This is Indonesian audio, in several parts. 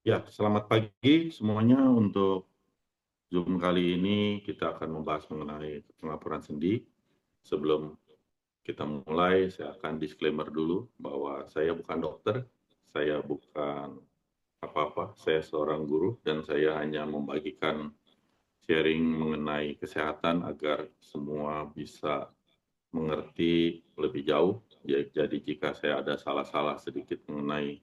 Ya, selamat pagi semuanya. Untuk Zoom kali ini kita akan membahas mengenai pengapuran sendi. Sebelum kita mulai, saya akan disclaimer dulu bahwa saya bukan dokter, saya bukan apa-apa, saya seorang guru dan saya hanya membagikan sharing mengenai kesehatan agar semua bisa mengerti lebih jauh. Jadi jika saya ada salah-salah sedikit mengenai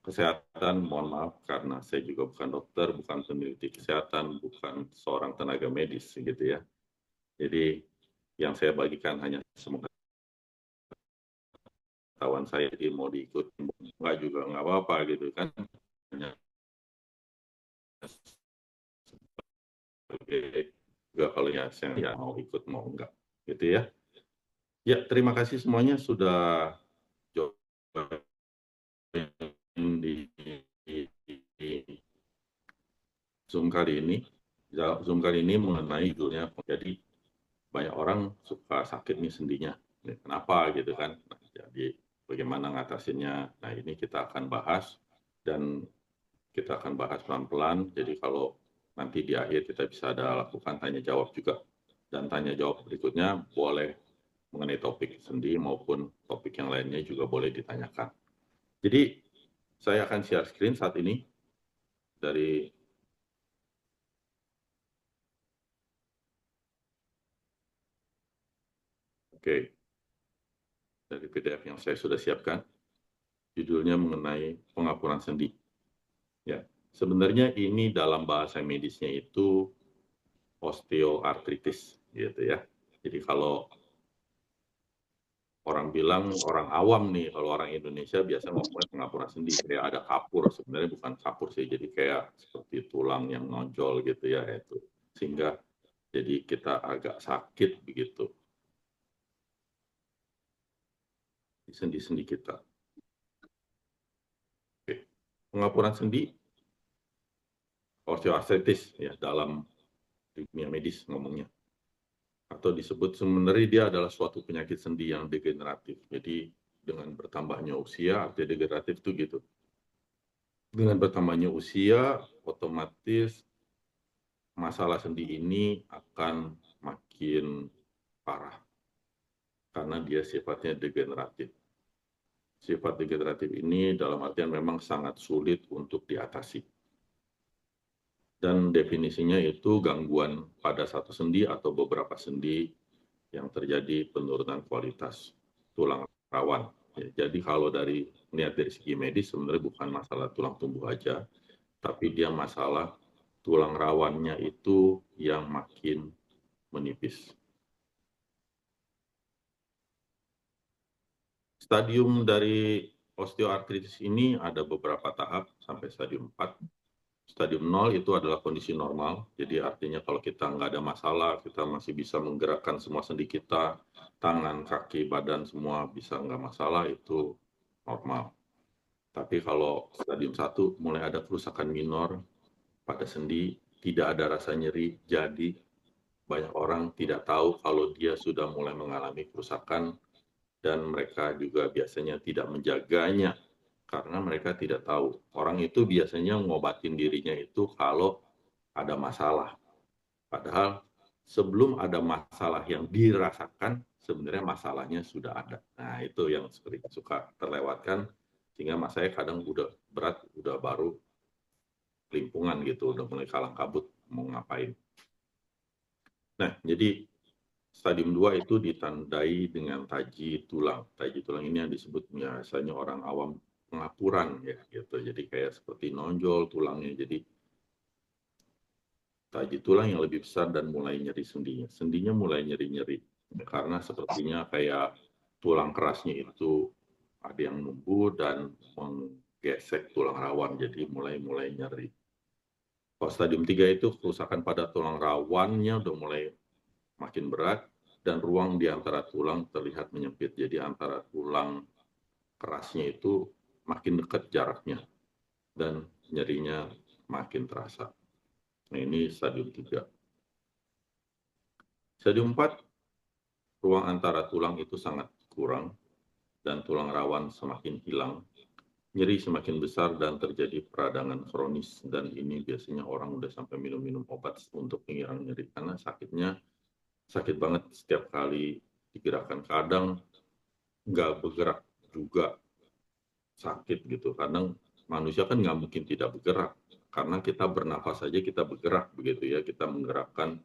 kesehatan, mohon maaf karena saya juga bukan dokter, bukan peneliti kesehatan, bukan seorang tenaga medis gitu ya. Jadi yang saya bagikan hanya pengetahuan saya, jadi mau diikuti enggak juga nggak apa-apa gitu kan. Hanya sebagai juga kalau ya saya ya mau ikut mau enggak gitu ya. Ya, terima kasih semuanya sudah join di, di Zoom kali ini. Zoom kali ini mengenai judulnya, jadi banyak orang suka sakit nih sendinya. Kenapa gitu kan? Nah, jadi bagaimana ngatasinnya? Nah ini kita akan bahas dan kita akan bahas pelan-pelan. Jadi kalau nanti di akhir kita bisa ada lakukan tanya jawab juga. Dan tanya jawab berikutnya boleh mengenai topik sendi maupun topik yang lainnya juga boleh ditanyakan. Jadi saya akan share screen saat ini dari oke, dari PDF yang saya sudah siapkan. Judulnya mengenai pengapuran sendi. Ya, sebenarnya ini dalam bahasa medisnya itu osteoartritis gitu ya. Jadi kalau orang bilang orang awam nih, kalau orang Indonesia biasa ngomongnya pengapuran sendi, kayak ada kapur, sebenarnya bukan kapur sih, jadi kayak seperti tulang yang nonjol gitu ya itu. Sehingga jadi kita agak sakit begitu di sendi-sendi kita. Oke. Pengapuran sendi, osteoartritis ya dalam dunia medis ngomongnya. Atau disebut sebenarnya dia adalah suatu penyakit sendi yang degeneratif. Jadi dengan bertambahnya usia, arti degeneratif itu gitu. Dengan bertambahnya usia, otomatis masalah sendi ini akan makin parah karena dia sifatnya degeneratif. Sifat degeneratif ini dalam artian memang sangat sulit untuk diatasi. Dan definisinya itu gangguan pada satu sendi atau beberapa sendi yang terjadi penurunan kualitas tulang rawan. Ya, jadi kalau melihat dari segi medis sebenarnya bukan masalah tulang tumbuh aja, tapi dia masalah tulang rawannya itu yang makin menipis. Stadium dari osteoartritis ini ada beberapa tahap sampai stadium 4. Stadium 0 itu adalah kondisi normal, jadi artinya kalau kita nggak ada masalah, kita masih bisa menggerakkan semua sendi kita, tangan, kaki, badan semua bisa nggak masalah, itu normal. Tapi kalau stadium 1 mulai ada kerusakan minor pada sendi, tidak ada rasa nyeri, jadi banyak orang tidak tahu kalau dia sudah mulai mengalami kerusakan dan mereka juga biasanya tidak menjaganya karena mereka tidak tahu. Orang itu biasanya ngobatin dirinya itu kalau ada masalah. Padahal sebelum ada masalah yang dirasakan, sebenarnya masalahnya sudah ada. Nah, itu yang suka terlewatkan, sehingga mas saya kadang udah berat, udah baru kelimpungan gitu, udah mulai kalang kabut, mau ngapain. Nah, jadi stadium 2 itu ditandai dengan taji tulang. Taji tulang ini yang disebut biasanya orang awam pengapuran ya gitu. Jadi kayak seperti nonjol tulangnya. Jadi taji tulang yang lebih besar dan mulai nyeri sendinya. Sendinya mulai nyeri-nyeri karena sepertinya kayak tulang kerasnya itu ada yang numbuh dan menggesek tulang rawan jadi mulai nyeri. Kalau stadium 3 itu kerusakan pada tulang rawannya udah mulai makin berat dan ruang di antara tulang terlihat menyempit. Jadi antara tulang kerasnya itu makin dekat jaraknya dan nyerinya makin terasa. Nah, ini stadium 3. Stadium 4, ruang antara tulang itu sangat kurang dan tulang rawan semakin hilang. nyeri semakin besar dan terjadi peradangan kronis, dan ini biasanya orang udah sampai minum-minum obat untuk menghilangkan nyeri karena sakitnya sakit banget setiap kali digerakkan. Kadang nggak bergerak juga sakit gitu. Kadang manusia kan nggak mungkin tidak bergerak karena kita bernafas saja kita bergerak begitu ya. Kita menggerakkan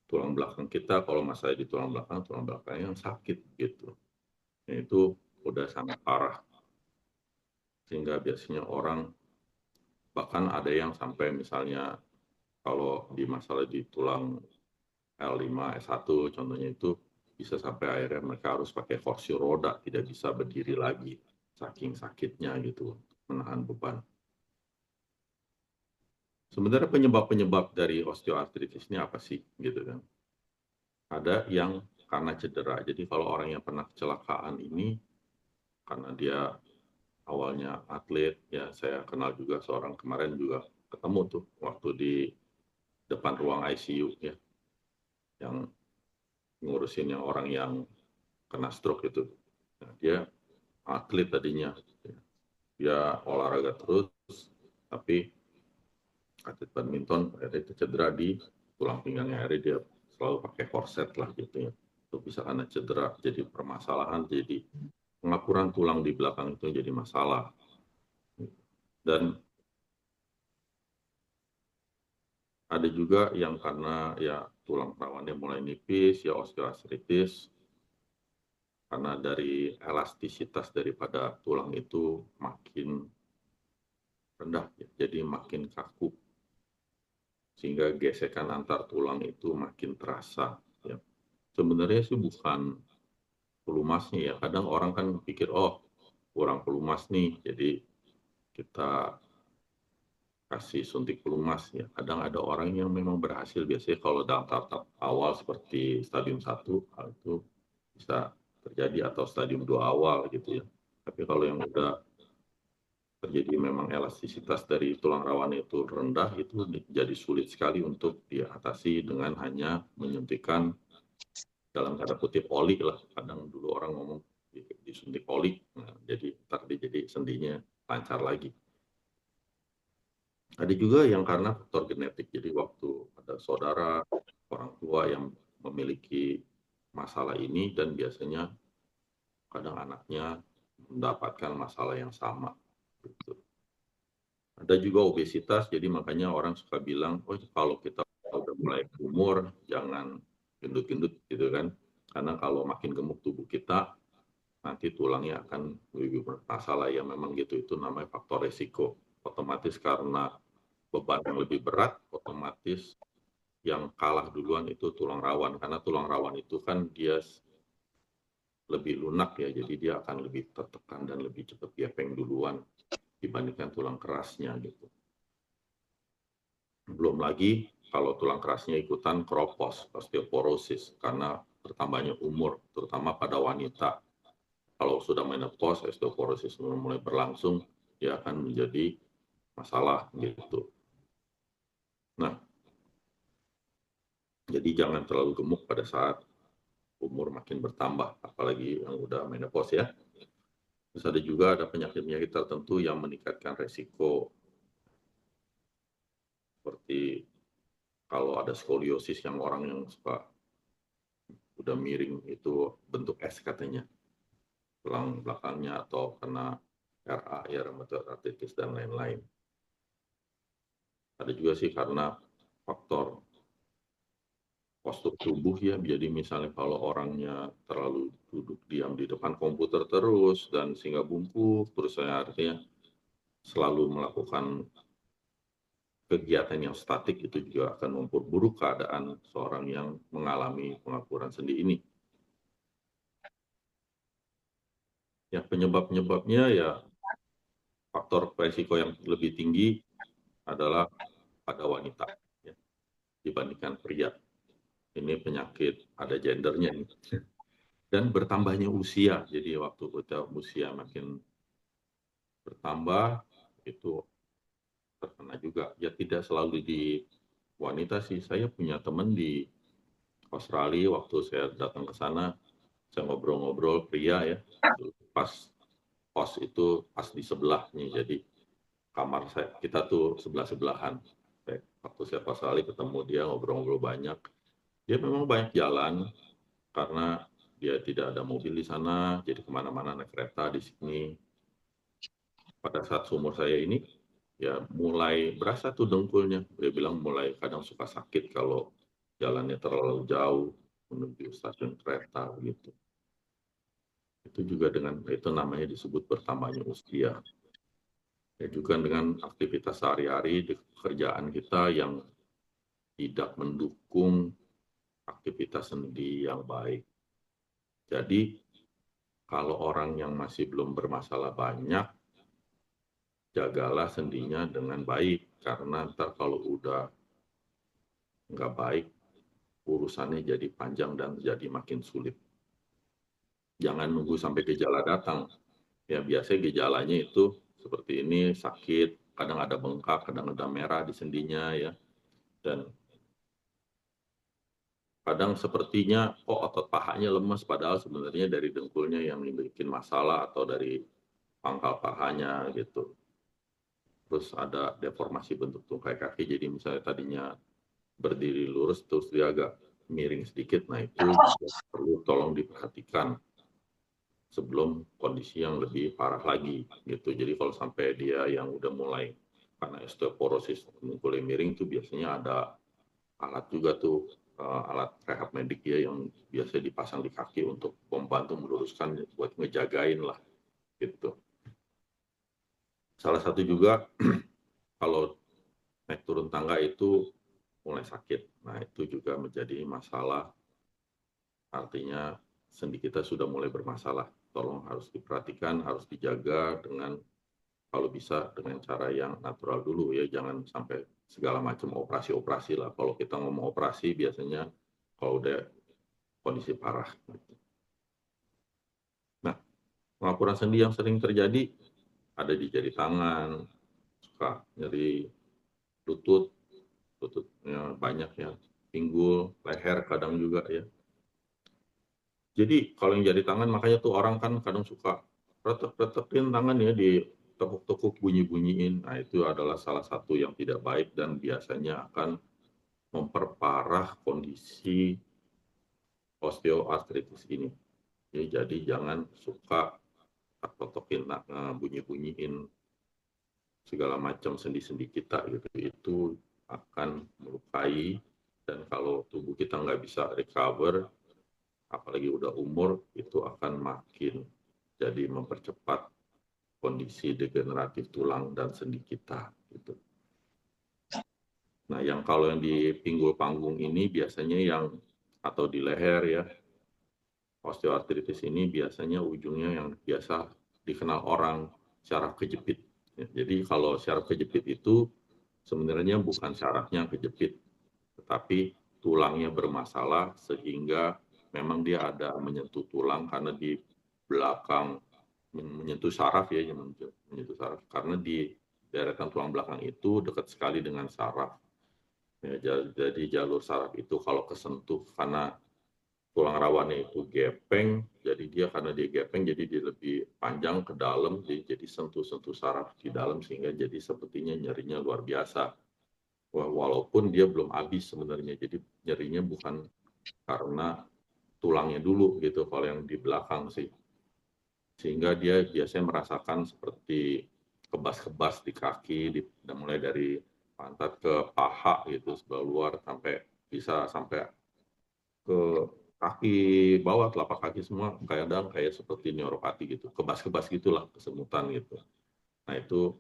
tulang belakang kita. Kalau masalah di tulang belakang yang sakit gitu. Nah, itu udah sangat parah sehingga biasanya orang bahkan ada yang sampai misalnya kalau di masalah di tulang L5, S1 contohnya itu bisa sampai akhirnya mereka harus pakai kursi roda, tidak bisa berdiri lagi saking sakitnya gitu menahan beban. Sebenarnya penyebab-penyebab dari osteoartritis ini apa sih gitu kan? Ada yang karena cedera. Jadi kalau orang yang pernah kecelakaan ini karena dia awalnya atlet, ya saya kenal juga seorang kemarin juga ketemu tuh waktu di depan ruang ICU ya, yang ngurusin yang orang yang kena stroke itu. Nah, dia atlet tadinya, dia olahraga terus, tapi atlet badminton akhirnya itu cedera di tulang pinggangnya, akhirnya dia selalu pakai korset lah gitu ya. Itu bisa karena cedera, jadi permasalahan, jadi pengapuran tulang di belakang itu jadi masalah. Dan ada juga yang karena ya tulang rawannya mulai nipis, ya osteoartritis, karena dari elastisitas daripada tulang itu makin rendah, ya, jadi makin kaku, sehingga gesekan antar tulang itu makin terasa. Ya. Sebenarnya sih bukan pelumasnya ya, kadang orang kan pikir, oh kurang pelumas nih, jadi kita kasih suntik pelumas ya. Kadang ada orang yang memang berhasil, biasanya kalau dalam tahap awal seperti stadium 1 itu bisa terjadi, atau stadium 2 awal gitu ya. Tapi kalau yang udah terjadi memang elastisitas dari tulang rawan itu rendah, itu jadi sulit sekali untuk diatasi dengan hanya menyuntikkan dalam tanda kutip oli lah. Kadang dulu orang ngomong disuntik oli, nah, jadi ntar jadi sendinya lancar lagi. Ada juga yang karena faktor genetik, jadi waktu ada saudara, orang tua yang memiliki masalah ini, dan biasanya kadang anaknya mendapatkan masalah yang sama. Gitu. Ada juga obesitas, jadi makanya orang suka bilang, oh kalau kita udah mulai umur, jangan gendut-gendut gitu kan. Karena kalau makin gemuk tubuh kita, nanti tulangnya akan lebih bermasalah. Ya memang gitu, itu namanya faktor resiko. Otomatis karena beban yang lebih berat, otomatis yang kalah duluan itu tulang rawan. Karena tulang rawan itu kan dia lebih lunak ya, jadi dia akan lebih tertekan dan lebih cepat gepeng duluan dibandingkan tulang kerasnya gitu. Belum lagi kalau tulang kerasnya ikutan keropos, osteoporosis, karena bertambahnya umur, terutama pada wanita. Kalau sudah menopause, osteoporosis mulai berlangsung, dia akan menjadi masalah gitu. Nah, jadi jangan terlalu gemuk pada saat umur makin bertambah, apalagi yang udah menopause ya. Terus ada juga ada penyakit-penyakit tertentu yang meningkatkan resiko, seperti kalau ada skoliosis yang orang yang suka udah miring itu bentuk S katanya, tulang belakangnya, atau kena RA ya, rheumatoid arthritis dan lain-lain. Ada juga sih karena faktor postur tubuh ya, jadi misalnya kalau orangnya terlalu duduk diam di depan komputer terus dan sehingga bungkuk terus, saya artinya selalu melakukan kegiatan yang statik, itu juga akan memperburuk keadaan seorang yang mengalami pengapuran sendi ini. Ya penyebab-penyebabnya ya, faktor resiko yang lebih tinggi adalah pada wanita ya, dibandingkan pria. Ini penyakit ada gendernya nih. Dan bertambahnya usia, jadi waktu kita usia makin bertambah itu terkena juga. Ya tidak selalu di wanita sih, saya punya teman di Australia, waktu saya datang ke sana, saya ngobrol-ngobrol pria ya, pas kos itu pas di sebelahnya, jadi kamar kita tuh sebelah-sebelahan. Waktu saya pas kali ketemu dia ngobrol-ngobrol banyak, dia memang banyak jalan karena dia tidak ada mobil di sana, jadi kemana-mana naik kereta di sini. Pada saat seumur saya ini, ya mulai berasa tuh dengkulnya. Dia bilang mulai kadang suka sakit kalau jalannya terlalu jauh menuju stasiun kereta gitu. Itu juga dengan itu namanya disebut bertambahnya usia. Ya juga dengan aktivitas sehari-hari di pekerjaan kita yang tidak mendukung aktivitas sendi yang baik. Jadi kalau orang yang masih belum bermasalah banyak, jagalah sendinya dengan baik. Karena ntar kalau udah nggak baik, urusannya jadi panjang dan jadi makin sulit. Jangan nunggu sampai gejala datang. Ya biasanya gejalanya itu seperti ini, sakit, kadang ada bengkak, kadang ada merah di sendinya ya. Dan kadang sepertinya otot pahanya lemas, padahal sebenarnya dari dengkulnya yang bikin masalah atau dari pangkal pahanya gitu. Terus ada deformasi bentuk tungkai kaki, jadi misalnya tadinya berdiri lurus terus dia agak miring sedikit, nah itu perlu tolong diperhatikan sebelum kondisi yang lebih parah lagi gitu. Jadi kalau sampai dia yang udah mulai karena osteoporosis dengkulnya miring tuh biasanya ada alat juga tuh, alat rehab medik ya yang biasa dipasang di kaki untuk membantu meluruskan buat ngejagain lah gitu. Salah satu juga kalau naik turun tangga itu mulai sakit. Nah, itu juga menjadi masalah, artinya sendi kita sudah mulai bermasalah. Tolong harus diperhatikan, harus dijaga dengan kalau bisa dengan cara yang natural dulu ya, jangan sampai segala macam operasi-operasi lah. Kalau kita ngomong operasi biasanya kalau udah kondisi parah. Nah, pengapuran sendi yang sering terjadi ada di jari tangan, suka nyeri lutut, lututnya banyak ya, pinggul, leher kadang juga ya. Jadi kalau yang jari tangan makanya tuh orang kan kadang suka retek-retekin tangan ya, di tekuk-tekuk bunyi-bunyiin. Nah itu adalah salah satu yang tidak baik dan biasanya akan memperparah kondisi osteoartritis ini. Jadi jangan suka totokin, bunyi-bunyiin segala macam sendi-sendi kita gitu. Itu akan melukai, dan kalau tubuh kita nggak bisa recover, apalagi udah umur, itu akan makin jadi mempercepat kondisi degeneratif tulang dan sendi kita gitu. Nah, yang kalau yang di pinggul panggung ini biasanya yang atau di leher ya, osteoartritis ini biasanya ujungnya yang biasa dikenal orang syaraf kejepit. Ya, jadi kalau syaraf kejepit itu sebenarnya bukan syarafnya kejepit, tetapi tulangnya bermasalah sehingga memang dia ada menyentuh tulang karena di belakang menyentuh saraf ya, menyentuh saraf karena di deretan tulang belakang itu dekat sekali dengan saraf. Ya, jadi jalur saraf itu kalau kesentuh karena tulang rawannya itu gepeng, jadi dia karena dia gepeng jadi dia lebih panjang ke dalam, jadi sentuh-sentuh saraf di dalam sehingga jadi sepertinya nyerinya luar biasa. Walaupun dia belum habis sebenarnya, jadi nyerinya bukan karena tulangnya dulu gitu kalau yang di belakang sih. Sehingga dia biasanya merasakan seperti kebas-kebas di kaki, mulai dari pantat ke paha gitu, sebelah luar sampai bisa sampai ke kaki bawah, telapak kaki semua, kadang kayak seperti neuropati gitu, kebas-kebas gitulah, kesemutan gitu. Nah itu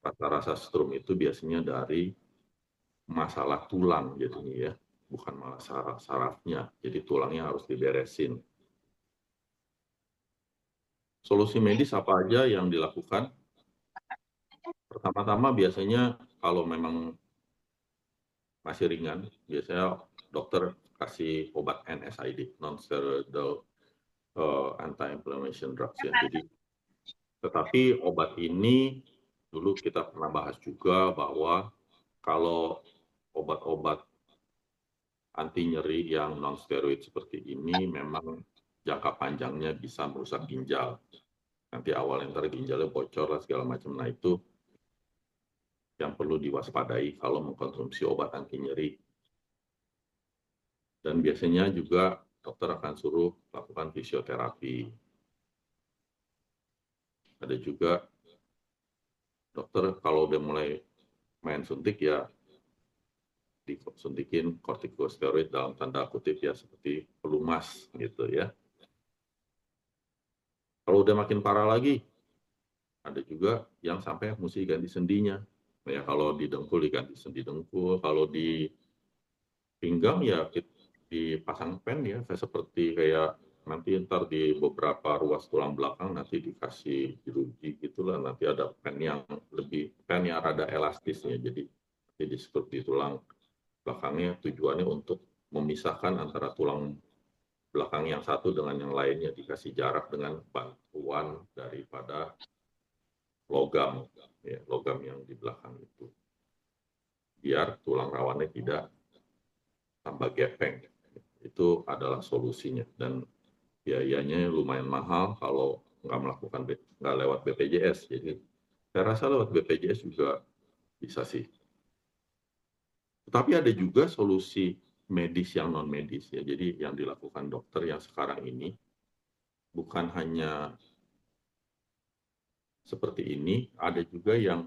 rasa-rasa strum itu biasanya dari masalah tulang jadinya ya, bukan malah saraf-sarafnya. Jadi tulangnya harus diberesin. Solusi medis apa aja yang dilakukan? Pertama-tama biasanya kalau memang masih ringan, biasanya dokter kasih obat NSAID, non-steroidal anti-inflammation drugs ya. Jadi, tetapi obat ini dulu kita pernah bahas juga bahwa kalau obat-obat anti nyeri yang non-steroid seperti ini memang jangka panjangnya bisa merusak ginjal. nanti awalnya ntar ginjalnya bocor lah segala macam. Nah itu yang perlu diwaspadai kalau mengkonsumsi obat anti nyeri. Dan biasanya juga dokter akan suruh lakukan fisioterapi. Ada juga dokter kalau udah mulai main suntik ya disuntikin kortikosteroid dalam tanda kutip ya seperti pelumas gitu ya. Kalau udah makin parah lagi, ada juga yang sampai mesti ganti sendinya. Ya kalau di dengkul diganti sendi dengkul, kalau di pinggang ya dipasang pen ya, kayak seperti kayak nanti ntar di beberapa ruas tulang belakang nanti dikasih jeruji gitulah, nanti ada pen yang rada elastisnya, jadi di sekut di tulang belakangnya tujuannya untuk memisahkan antara tulang belakang yang satu dengan yang lainnya, dikasih jarak dengan bantuan daripada logam, ya, logam yang di belakang itu, biar tulang rawannya tidak tambah gepeng. Itu adalah solusinya dan biayanya lumayan mahal kalau nggak lewat BPJS. Jadi saya rasa lewat BPJS juga bisa sih. Tapi ada juga solusi medis yang non medis ya. Jadi yang dilakukan dokter yang sekarang ini bukan hanya seperti ini, ada juga yang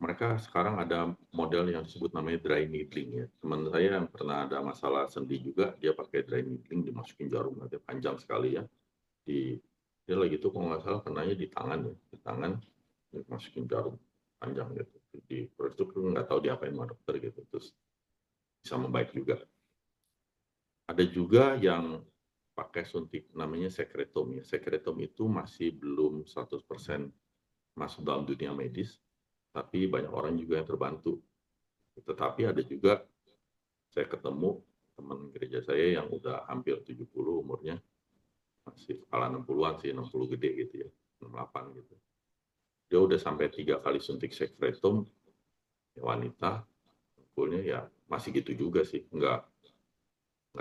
mereka sekarang ada model yang disebut namanya dry needling ya. Teman saya yang pernah ada masalah sendi juga, dia pakai dry needling, dimasukin jarum, nanti panjang sekali ya. Dia lagi itu kalau nggak salah kenanya di tangan ya, di tangan dimasukin jarum panjang gitu. Terus itu nggak tahu diapain sama dokter gitu, terus bisa membaik juga. Ada juga yang pakai suntik namanya sekretom ya. Sekretom itu masih belum 100% masuk dalam dunia medis, tapi banyak orang juga yang terbantu. Tetapi ada juga, saya ketemu teman gereja saya yang udah hampir 70 umurnya, masih kepala 60-an sih, 60 gede gitu ya, 68 gitu. Dia udah sampai 3 kali suntik sekretom, ya wanita, pulnya ya masih gitu juga sih, nggak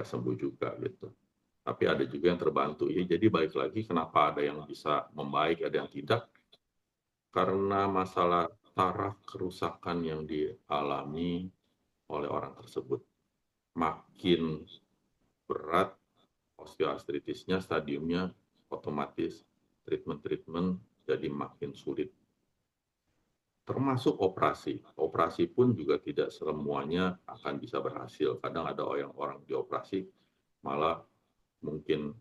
sembuh juga gitu. Tapi ada juga yang terbantu. Ya, jadi balik lagi kenapa ada yang bisa membaik, ada yang tidak, karena masalah taraf kerusakan yang dialami oleh orang tersebut. Makin berat osteoartritisnya, stadiumnya, otomatis treatment jadi makin sulit. Termasuk operasi. Operasi pun juga tidak semuanya akan bisa berhasil. Kadang ada orang dioperasi malah mungkin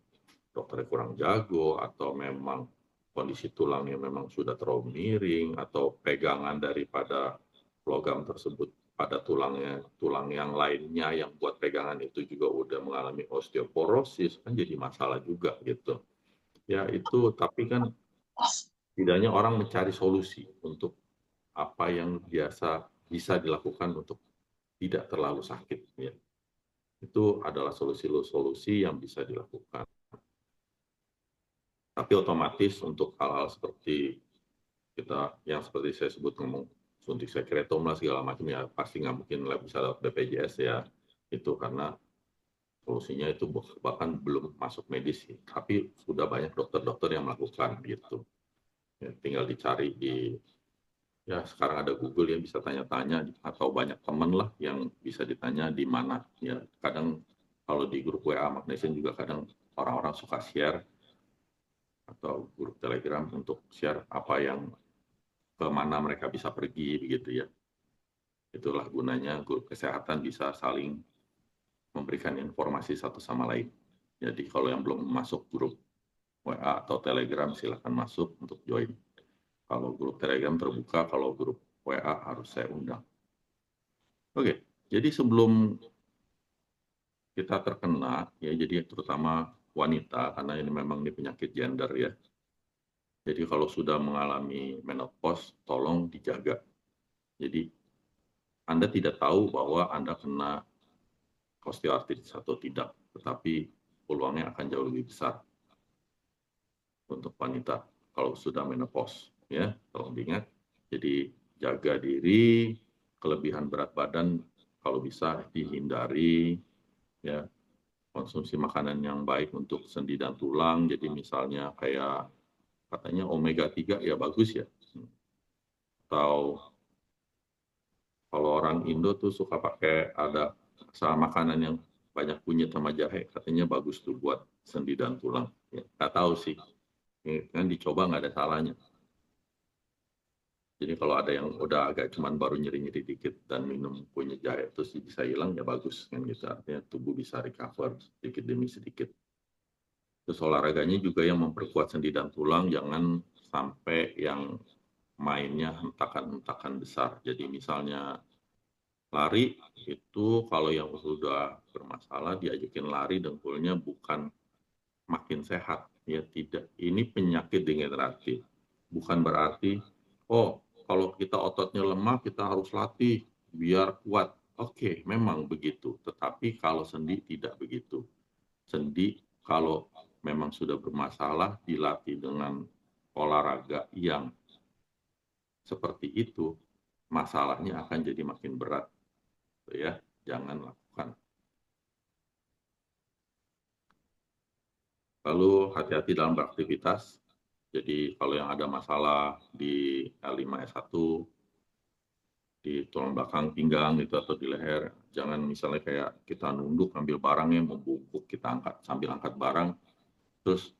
dokternya kurang jago atau memang kondisi tulangnya memang sudah terlalu miring atau pegangan daripada logam tersebut pada tulang yang lainnya yang buat pegangan itu juga udah mengalami osteoporosis, kan jadi masalah juga gitu. Ya itu, tapi kan tidaknya orang mencari solusi untuk apa yang biasa bisa dilakukan untuk tidak terlalu sakit ya. Itu adalah solusi-solusi yang bisa dilakukan. Tapi otomatis untuk hal-hal seperti kita yang seperti saya sebut ngomong suntik sekretom lah segala macam ya pasti nggak mungkin bisa lewat BPJS ya, itu karena solusinya itu bahkan belum masuk medis sih. Tapi sudah banyak dokter-dokter yang melakukan gitu. Ya, tinggal dicari ya sekarang ada Google yang bisa tanya-tanya atau banyak teman lah yang bisa ditanya di mana ya. Kadang kalau di grup WA Magnesium juga kadang orang-orang suka share atau grup Telegram untuk share apa yang kemana mereka bisa pergi begitu ya. Itulah gunanya grup kesehatan bisa saling memberikan informasi satu sama lain. Jadi kalau yang belum masuk grup WA atau Telegram silahkan masuk untuk join. Kalau grup Telegram terbuka, kalau grup WA harus saya undang. Oke, jadi sebelum kita terkena, ya jadi terutama wanita, karena ini memang ini penyakit gender ya. Jadi kalau sudah mengalami menopause, tolong dijaga. Jadi Anda tidak tahu bahwa Anda kena osteoartritis atau tidak, tetapi peluangnya akan jauh lebih besar untuk wanita kalau sudah menopause. Ya, tolong diingat. Jadi jaga diri, kelebihan berat badan kalau bisa dihindari, ya, konsumsi makanan yang baik untuk sendi dan tulang. Jadi misalnya kayak katanya omega 3 ya bagus ya. Atau kalau orang Indo tuh suka pakai ada sama makanan yang banyak kunyit sama jahe, katanya bagus tuh buat sendi dan tulang. Ya, nggak tahu sih, ini kan dicoba nggak ada salahnya. Jadi kalau ada yang udah agak cuman baru nyeri-nyeri dikit dan minum kunyit jahe terus bisa hilang ya bagus kan gitu. Artinya tubuh bisa recover sedikit demi sedikit. Terus olahraganya juga yang memperkuat sendi dan tulang, jangan sampai yang mainnya hentakan-hentakan besar. Jadi misalnya lari itu kalau yang sudah bermasalah diajakin lari dengkulnya bukan makin sehat, ya tidak. Ini penyakit degeneratif. Bukan berarti, oh kalau kita ototnya lemah kita harus latih biar kuat. Oke, memang begitu. Tetapi kalau sendi tidak begitu. Sendi kalau memang sudah bermasalah dilatih dengan olahraga yang seperti itu, masalahnya akan jadi makin berat. Ya, jangan lakukan. Lalu hati-hati dalam beraktivitas. Jadi kalau yang ada masalah di L5 S1 di tulang belakang pinggang gitu atau di leher, jangan misalnya kayak kita nunduk ambil barang yang membungkuk, kita angkat sambil angkat barang terus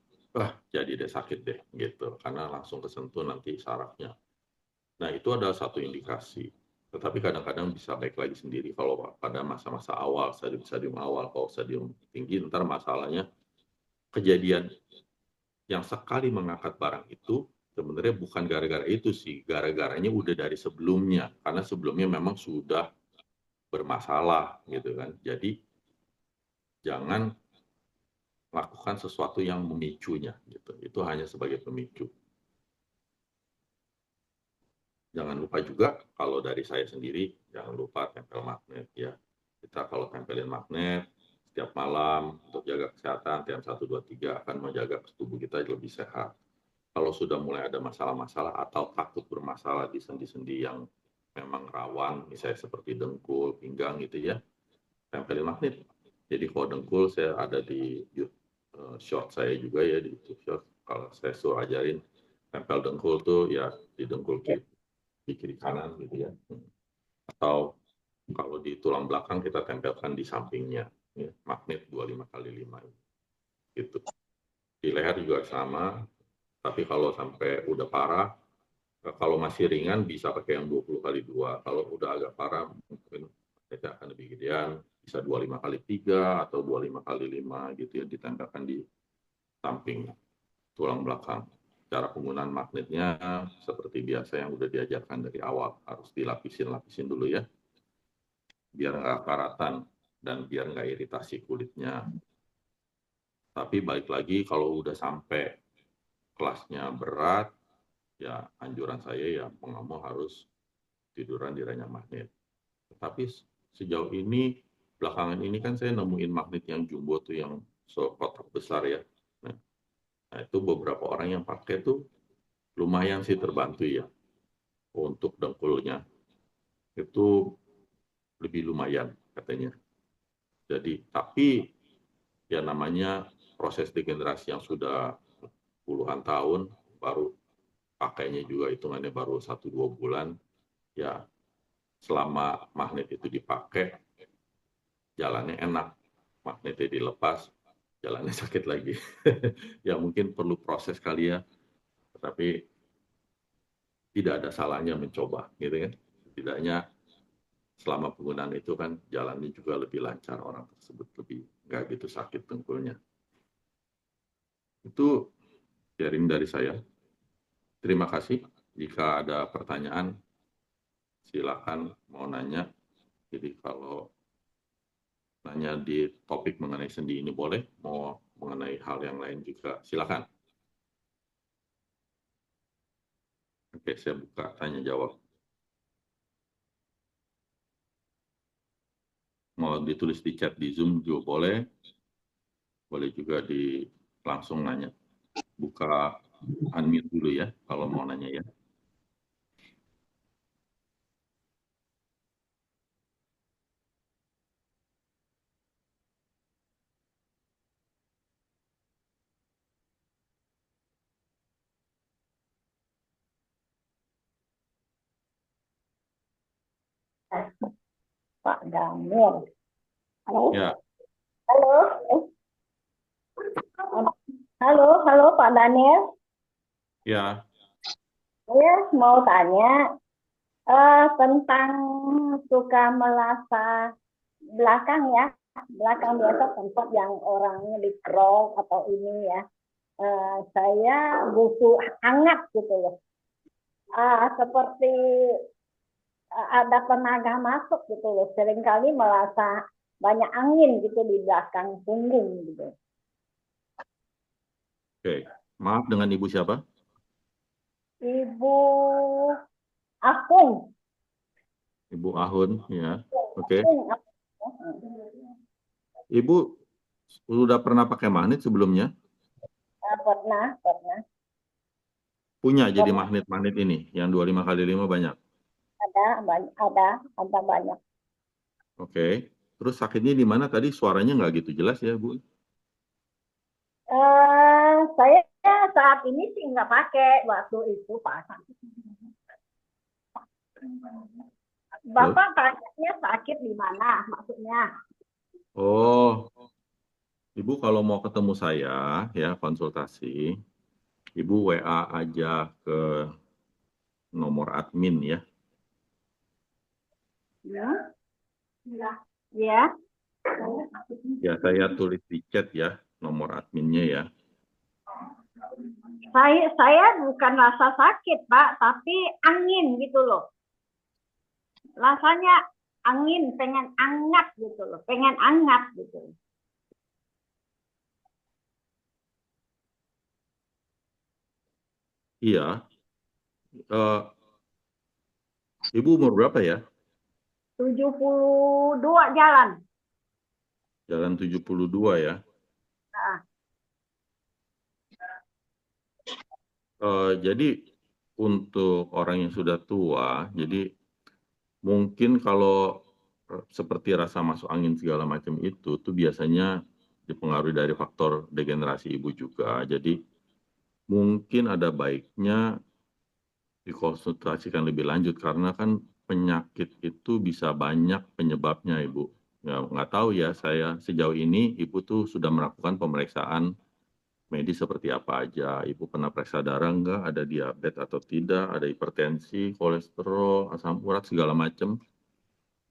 jadi deh sakit deh gitu karena langsung kesentuh nanti sarafnya. Nah itu adalah satu indikasi. Tetapi kadang-kadang bisa baik lagi sendiri kalau pada masa-masa awal, stadium-stadium awal, kalau stadium tinggi, ntar masalahnya kejadian yang sekali mengangkat barang itu sebenarnya bukan gara-gara itu sih, gara-garanya udah dari sebelumnya, karena sebelumnya memang sudah bermasalah gitu kan. Jadi jangan lakukan sesuatu yang memicunya gitu. Itu hanya sebagai pemicu. Jangan lupa juga kalau dari saya sendiri jangan lupa tempel magnet ya. Kita kalau tempelin magnet setiap malam untuk jaga kesehatan TM123 akan menjaga tubuh kita lebih sehat. Kalau sudah mulai ada masalah-masalah atau takut bermasalah di sendi-sendi yang memang rawan, misalnya seperti dengkul, pinggang gitu ya, tempelin magnet. Jadi kalau dengkul saya ada di short saya juga ya di YouTube short. Kalau saya suruh ajarin tempel dengkul tuh ya di dengkul kiri, di kiri kanan gitu ya. Atau kalau di tulang belakang kita tempelkan di sampingnya, ya, magnet 25 kali 5 gitu. Di leher juga sama, tapi kalau sampai udah parah, kalau masih ringan bisa pakai yang 20 kali 2. Kalau udah agak parah mungkin kita akan lebih gedean, bisa 25 kali 3 atau 25 kali 5 gitu ya ditempelkan di samping tulang belakang. Cara penggunaan magnetnya seperti biasa yang udah diajarkan dari awal, harus dilapisin-lapisin dulu ya, biar nggak karatan dan biar nggak iritasi kulitnya. Tapi balik lagi kalau udah sampai kelasnya berat, ya anjuran saya ya mau nggak mau harus tiduran di ranjang magnet. Tapi sejauh ini belakangan ini kan saya nemuin magnet yang jumbo tuh yang kotak besar ya. Nah itu beberapa orang yang pakai tuh lumayan sih terbantu ya untuk dengkulnya. Itu lebih lumayan katanya. Jadi tapi ya namanya proses degenerasi yang sudah puluhan tahun baru pakainya juga hitungannya baru 1-2 bulan ya selama magnet itu dipakai jalannya enak, magnetnya dilepas jalannya sakit lagi. Ya mungkin perlu proses kali ya, tapi tidak ada salahnya mencoba gitu kan. Setidaknya selama penggunaan itu kan jalannya juga lebih lancar, orang tersebut lebih nggak gitu sakit dengkulnya. Itu sharing dari saya. Terima kasih. Jika ada pertanyaan, silakan mau nanya. Jadi kalau nanya di topik mengenai sendi ini boleh, mau mengenai hal yang lain juga silakan. Oke, saya buka tanya jawab. Mau ditulis di chat di Zoom juga boleh. Boleh juga di langsung nanya. Buka unmute dulu ya kalau mau nanya ya. Pak Daniel. Halo, Ya, halo, halo, halo Pak Daniel. ya, Saya mau tanya tentang suka merasa belakang ya, belakang biasa tempat yang orangnya di crawl atau ini ya. Saya butuh hangat gitu loh. Seperti ada tenaga masuk gitu loh. Seringkali merasa banyak angin gitu di belakang punggung gitu. oke. Maaf dengan Ibu siapa? Ibu Akung, Ibu Ahun, ya. Oke. Akung, Ibu sudah pernah pakai magnet sebelumnya? pernah, pernah, Punya jadi pernah magnet-magnet ini, yang 25 kali 5 banyak. ada, ada banyak. Oke. Terus sakitnya di mana tadi? Suaranya nggak gitu jelas ya, Bu? Saya saat ini sih nggak pakai, waktu itu pasang. Halo? Bapak tanya sakit di mana maksudnya? Oh, Ibu kalau mau ketemu saya, ya konsultasi, Ibu WA aja ke nomor admin ya. Ya, ya. Ya, saya tulis di chat ya, nomor adminnya ya. Saya bukan rasa sakit, Pak, tapi angin gitu loh. Rasanya angin, pengen angat gitu loh, pengen angat gitu. Iya, eh, Ibu umur berapa ya? 72 jalan. Jalan 72 ya. Nah, Jadi untuk orang yang sudah tua, jadi mungkin kalau seperti rasa masuk angin segala macam itu tuh biasanya dipengaruhi dari faktor degenerasi ibu juga. Jadi mungkin ada baiknya dikonsultasikan lebih lanjut karena kan penyakit itu bisa banyak penyebabnya ibu. Ya, nggak tahu ya saya sejauh ini ibu tuh sudah melakukan pemeriksaan medis seperti apa aja. Ibu pernah periksa darah nggak, ada diabetes atau tidak, ada hipertensi, kolesterol, asam urat segala macam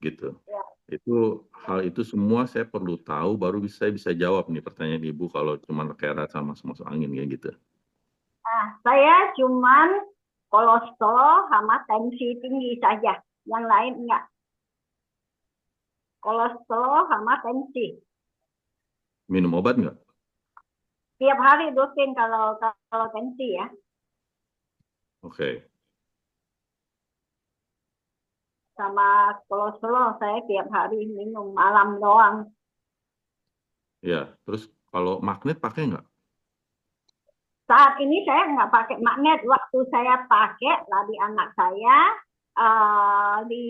gitu. ya. Itu hal itu semua saya perlu tahu baru saya bisa jawab nih pertanyaan ibu kalau cuma kayak rasa masuk angin kayak gitu. Saya cuman kolesterol sama tensi tinggi saja. Yang lain enggak. Kolesterol sama tensi. Minum obat nggak? Tiap hari rutin kalau tensi ya. Oke. Sama kolesterol saya tiap hari minum malam doang. Ya, terus kalau magnet pakai nggak? Saat ini saya nggak pakai magnet. Waktu saya pakai tadi anak saya di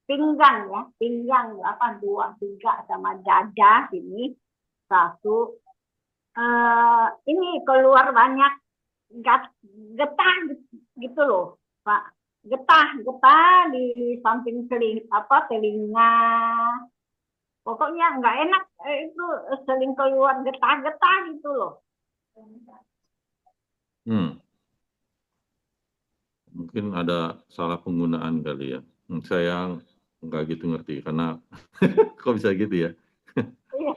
pinggang ya, pinggang apa dua tiga sama dada ini satu. Ini keluar banyak getah gitu loh, Pak. Getah, getah di samping telinga. Pokoknya nggak enak, itu sering keluar getah-getah gitu loh. Hmm, mungkin ada salah penggunaan kali ya. Saya nggak gitu ngerti karena kok bisa gitu ya? Iya,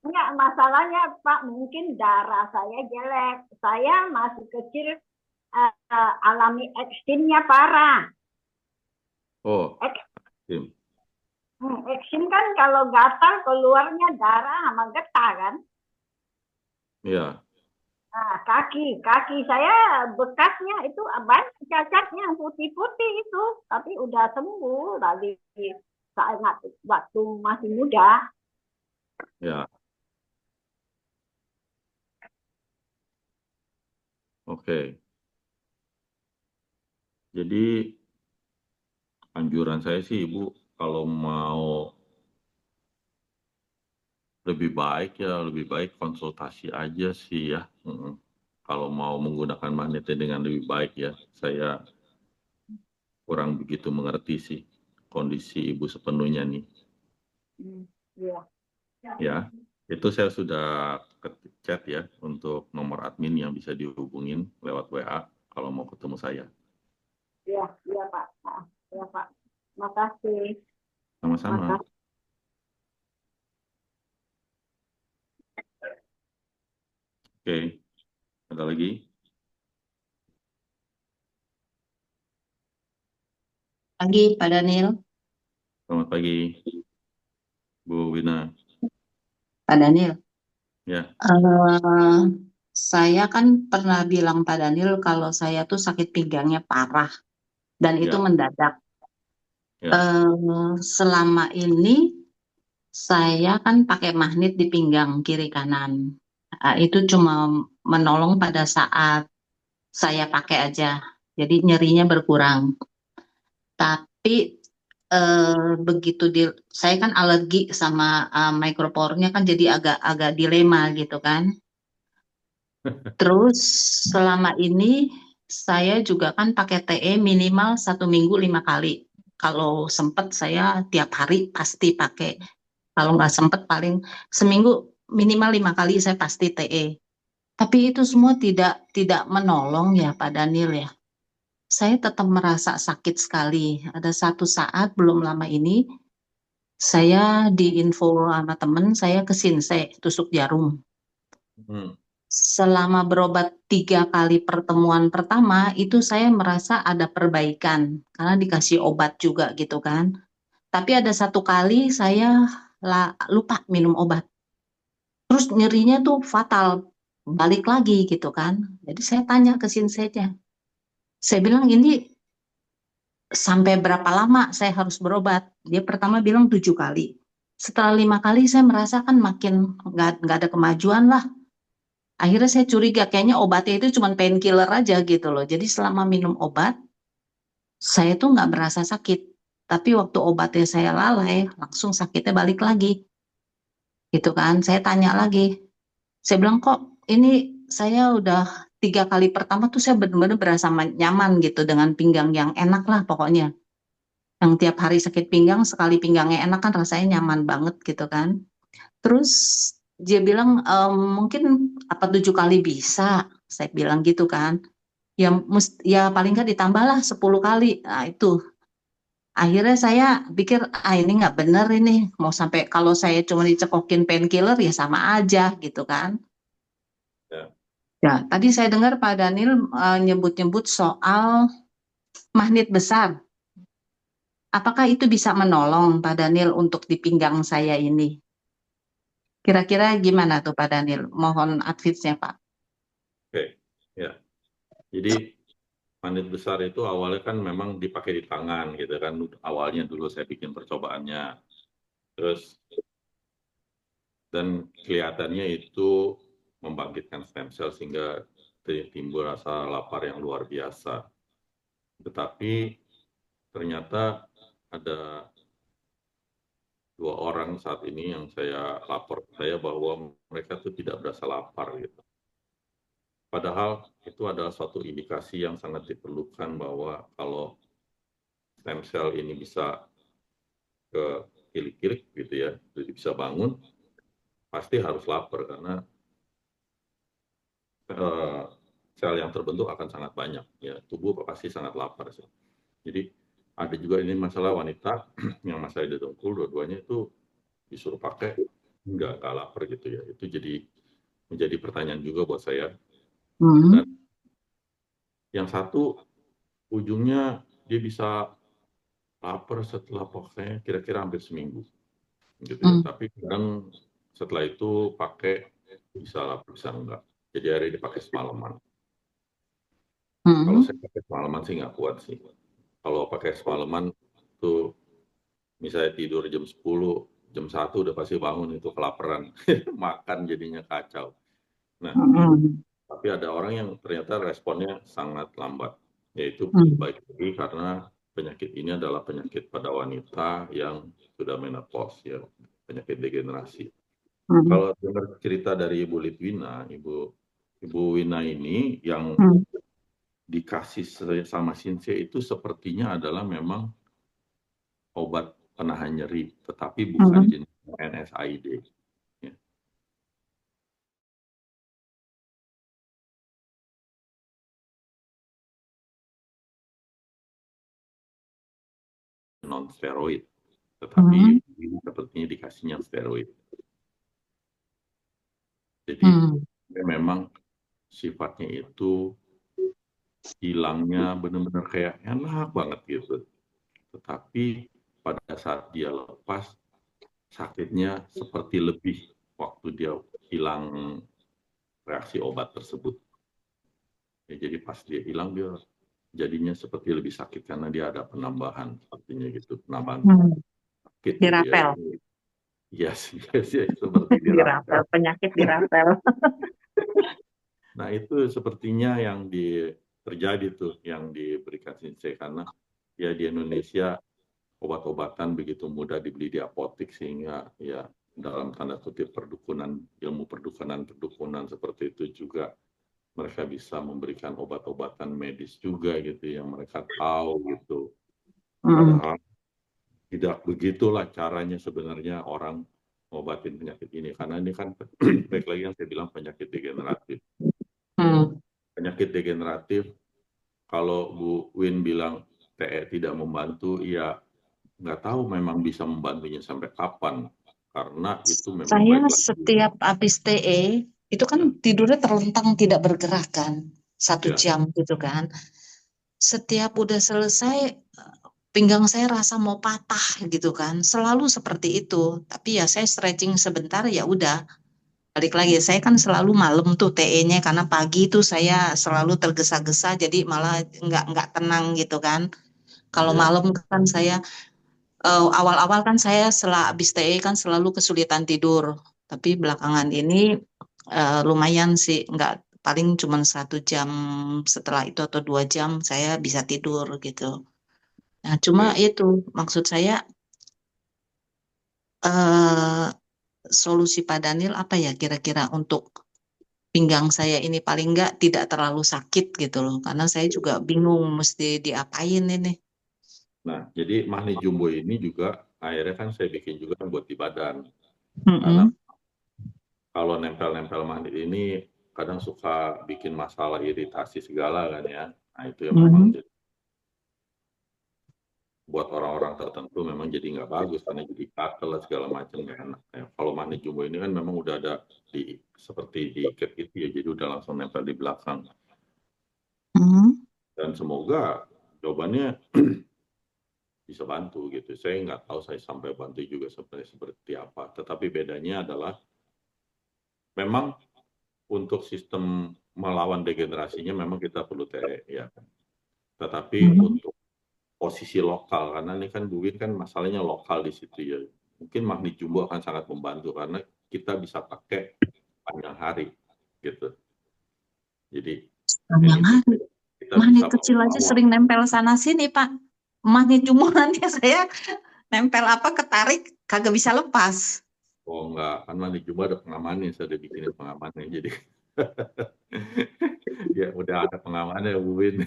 enggak masalahnya Pak, mungkin darah saya jelek. Saya masih kecil, alami eksimnya parah. Oh, Ek, Tim. eksim kan kalau gatal keluarnya darah sama getah kan. Ya, Nah, kaki saya bekasnya itu banyak cacatnya yang putih-putih itu, tapi udah sembuh dari saat waktu masih muda. ya, oke. Jadi anjuran saya sih Ibu kalau mau lebih baik konsultasi aja sih ya. Kalau mau menggunakan magnetnya dengan lebih baik ya, saya kurang begitu mengerti sih. kondisi Ibu sepenuhnya nih. Iya. Ya, itu saya sudah ketik chat ya untuk nomor admin yang bisa dihubungin lewat WA kalau mau ketemu saya. Iya, iya Pak. Iya Pak. Makasih. Sama-sama. Makasih. Oke, ada lagi? Pagi, Pak Daniel. Selamat pagi, Bu Wina. Pak Daniel, Ya, eh, saya kan pernah bilang Pak Daniel kalau saya tuh sakit pinggangnya parah dan itu ya, mendadak. ya. Selama ini saya kan pakai magnet di pinggang kiri kanan. Itu cuma menolong pada saat saya pakai aja, jadi nyerinya berkurang. Tapi begitu saya kan alergi sama mikropornya kan jadi agak-agak dilema gitu kan. Terus selama ini saya juga kan pakai TE minimal 1 minggu 5 kali. Kalau sempat saya tiap hari pasti pakai. Kalau nggak sempat paling seminggu minimal 5 kali saya pasti TE. Tapi itu semua tidak menolong ya Pak Daniel ya. Saya tetap merasa sakit sekali. Ada satu saat belum lama ini saya diinfo sama temen saya ke Sinse tusuk jarum. Hmm. Selama berobat 3 kali pertemuan pertama itu saya merasa ada perbaikan karena dikasih obat juga gitu kan. Tapi ada 1 kali saya lupa minum obat. Terus nyerinya tuh fatal, balik lagi gitu kan. Jadi saya tanya ke Sinsenya. Saya bilang ini sampai berapa lama saya harus berobat? Dia pertama bilang 7 kali. Setelah 5 kali saya merasakan makin nggak ada kemajuan lah. Akhirnya saya curiga kayaknya obatnya itu cuma painkiller aja gitu loh. Jadi selama minum obat, saya tuh nggak merasa sakit. Tapi waktu obatnya saya lalai, langsung sakitnya balik lagi. Gitu kan, saya tanya lagi. Saya bilang kok ini saya udah 3 kali pertama tuh saya benar-benar berasa nyaman gitu dengan pinggang yang enak lah pokoknya. Yang tiap hari sakit pinggang, sekali pinggangnya enak kan rasanya nyaman banget gitu kan. Terus dia bilang mungkin apa 7 kali bisa, saya bilang gitu kan. Ya paling nggak ditambahlah 10 kali. Nah itu akhirnya saya pikir ini nggak bener ini mau sampai kalau saya cuma dicekokin painkiller ya sama aja gitu kan. Ya. Ya tadi saya dengar Pak Daniel nyebut-nyebut soal magnet besar. Apakah itu bisa menolong Pak Daniel untuk di pinggang saya ini? Kira-kira gimana tuh Pak Daniel? Mohon advice-nya Pak. Oke, ya. Jadi magnet besar itu awalnya kan memang dipakai di tangan gitu kan. Awalnya dulu saya bikin percobaannya. Terus dan kelihatannya itu membangkitkan stem cell sehingga timbul rasa lapar yang luar biasa. Tetapi ternyata ada 2 orang saat ini yang saya lapor saya bahwa mereka tuh tidak berasa lapar gitu. Padahal itu adalah suatu indikasi yang sangat diperlukan bahwa kalau stem cell ini bisa ke kilik-kilik gitu ya, jadi bisa bangun, pasti harus lapar karena eh, sel yang terbentuk akan sangat banyak ya, tubuh pasti sangat lapar sih. Jadi ada juga ini masalah wanita yang masalah di dengkul, dua-duanya itu disuruh pakai nggak lapar gitu ya. Itu jadi menjadi pertanyaan juga buat saya. Dan yang satu ujungnya dia bisa lapar setelah pokoknya kira-kira hampir seminggu gitu ya. Tapi kadang setelah itu pakai bisa lapar bisa enggak. Jadi hari ini pakai semalaman. Kalau saya pakai semalaman sih nggak kuat sih. Kalau pakai semalaman tuh misalnya tidur jam 10, jam 1 udah pasti bangun itu kelaparan. Makan jadinya kacau. Nah, tapi ada orang yang ternyata responnya sangat lambat. Yaitu baik lagi karena penyakit ini adalah penyakit pada wanita yang sudah menopause ya, penyakit degenerasi. Kalau dengar cerita dari Ibu Litwina, Ibu Wina ini yang dikasih sama Sinse itu sepertinya adalah memang obat penahan nyeri, tetapi bukan jenis NSAID. Ya. Non steroid, tetapi ini sepertinya dikasihnya steroid. Jadi memang sifatnya itu hilangnya benar-benar kayak enak banget gitu. Tetapi pada saat dia lepas, sakitnya seperti lebih waktu dia hilang reaksi obat tersebut. Ya, jadi pas dia hilang, dia jadinya seperti lebih sakit karena dia ada penambahan sepertinya gitu, penambahan sakit gitu ya. Dirapel. Yes, seperti dirapel. Penyakit dirapel. Nah itu sepertinya yang terjadi tuh yang diberikan Shinsei, karena ya di Indonesia obat-obatan begitu mudah dibeli di apotek, sehingga ya dalam tanda kutip ilmu perdukunan seperti itu juga mereka bisa memberikan obat-obatan medis juga gitu yang mereka tahu gitu. Padahal tidak begitulah caranya sebenarnya orang ngobatin penyakit ini, karena ini kan baik lagi yang saya bilang penyakit degeneratif. Penyakit degeneratif, kalau Bu Win bilang TE tidak membantu, ya nggak tahu memang bisa membantunya sampai kapan, karena itu memang Saya baik lagi. setiap habis TE itu kan tidurnya terlentang tidak bergerak kan, 1 jam gitu kan. Setiap udah selesai pinggang saya rasa mau patah gitu kan, selalu seperti itu. Tapi ya saya stretching sebentar ya udah. Balik lagi, saya kan selalu malam tuh TE-nya karena pagi itu saya selalu tergesa-gesa jadi malah nggak tenang gitu kan. Kalau malam kan saya awal-awal kan saya setelah habis TE kan selalu kesulitan tidur. Tapi belakangan ini lumayan sih, nggak, paling cuma 1 jam setelah itu atau 2 jam saya bisa tidur gitu. Nah cuma itu maksud saya solusi Pak Daniel apa ya kira-kira untuk pinggang saya ini paling nggak tidak terlalu sakit gitu loh, karena saya juga bingung mesti diapain ini. Nah, jadi magnet jumbo ini juga akhirnya kan saya bikin juga buat di badan. Karena kalau nempel-nempel magnet ini kadang suka bikin masalah iritasi segala kan ya. Nah itu yang memang jadi buat orang-orang tertentu memang jadi nggak bagus karena jadi gatel segala macam nggak enak. Ya, kalau magnet jumbo ini kan memang udah ada seperti diikat gitu ya, jadi udah langsung nempel di belakang. Dan semoga jawabannya bisa bantu gitu. Saya nggak tahu saya sampai bantu juga seperti apa. Tetapi bedanya adalah memang untuk sistem melawan degenerasinya memang kita perlu TE ya. Tetapi untuk posisi lokal, karena ini kan Bu Win kan masalahnya lokal di situ ya. Mungkin magnet jumbo akan sangat membantu karena kita bisa pakai panjang hari gitu. Jadi panjang hari. Magnet kecil aja sering nempel sana sini Pak. Magnet jumbo nanti saya nempel apa ketarik kagak bisa lepas. Oh enggak, kan magnet jumbo ada pengamannya, saya udah bikinin pengamannya jadi ya udah ada pengamannya Bu Win.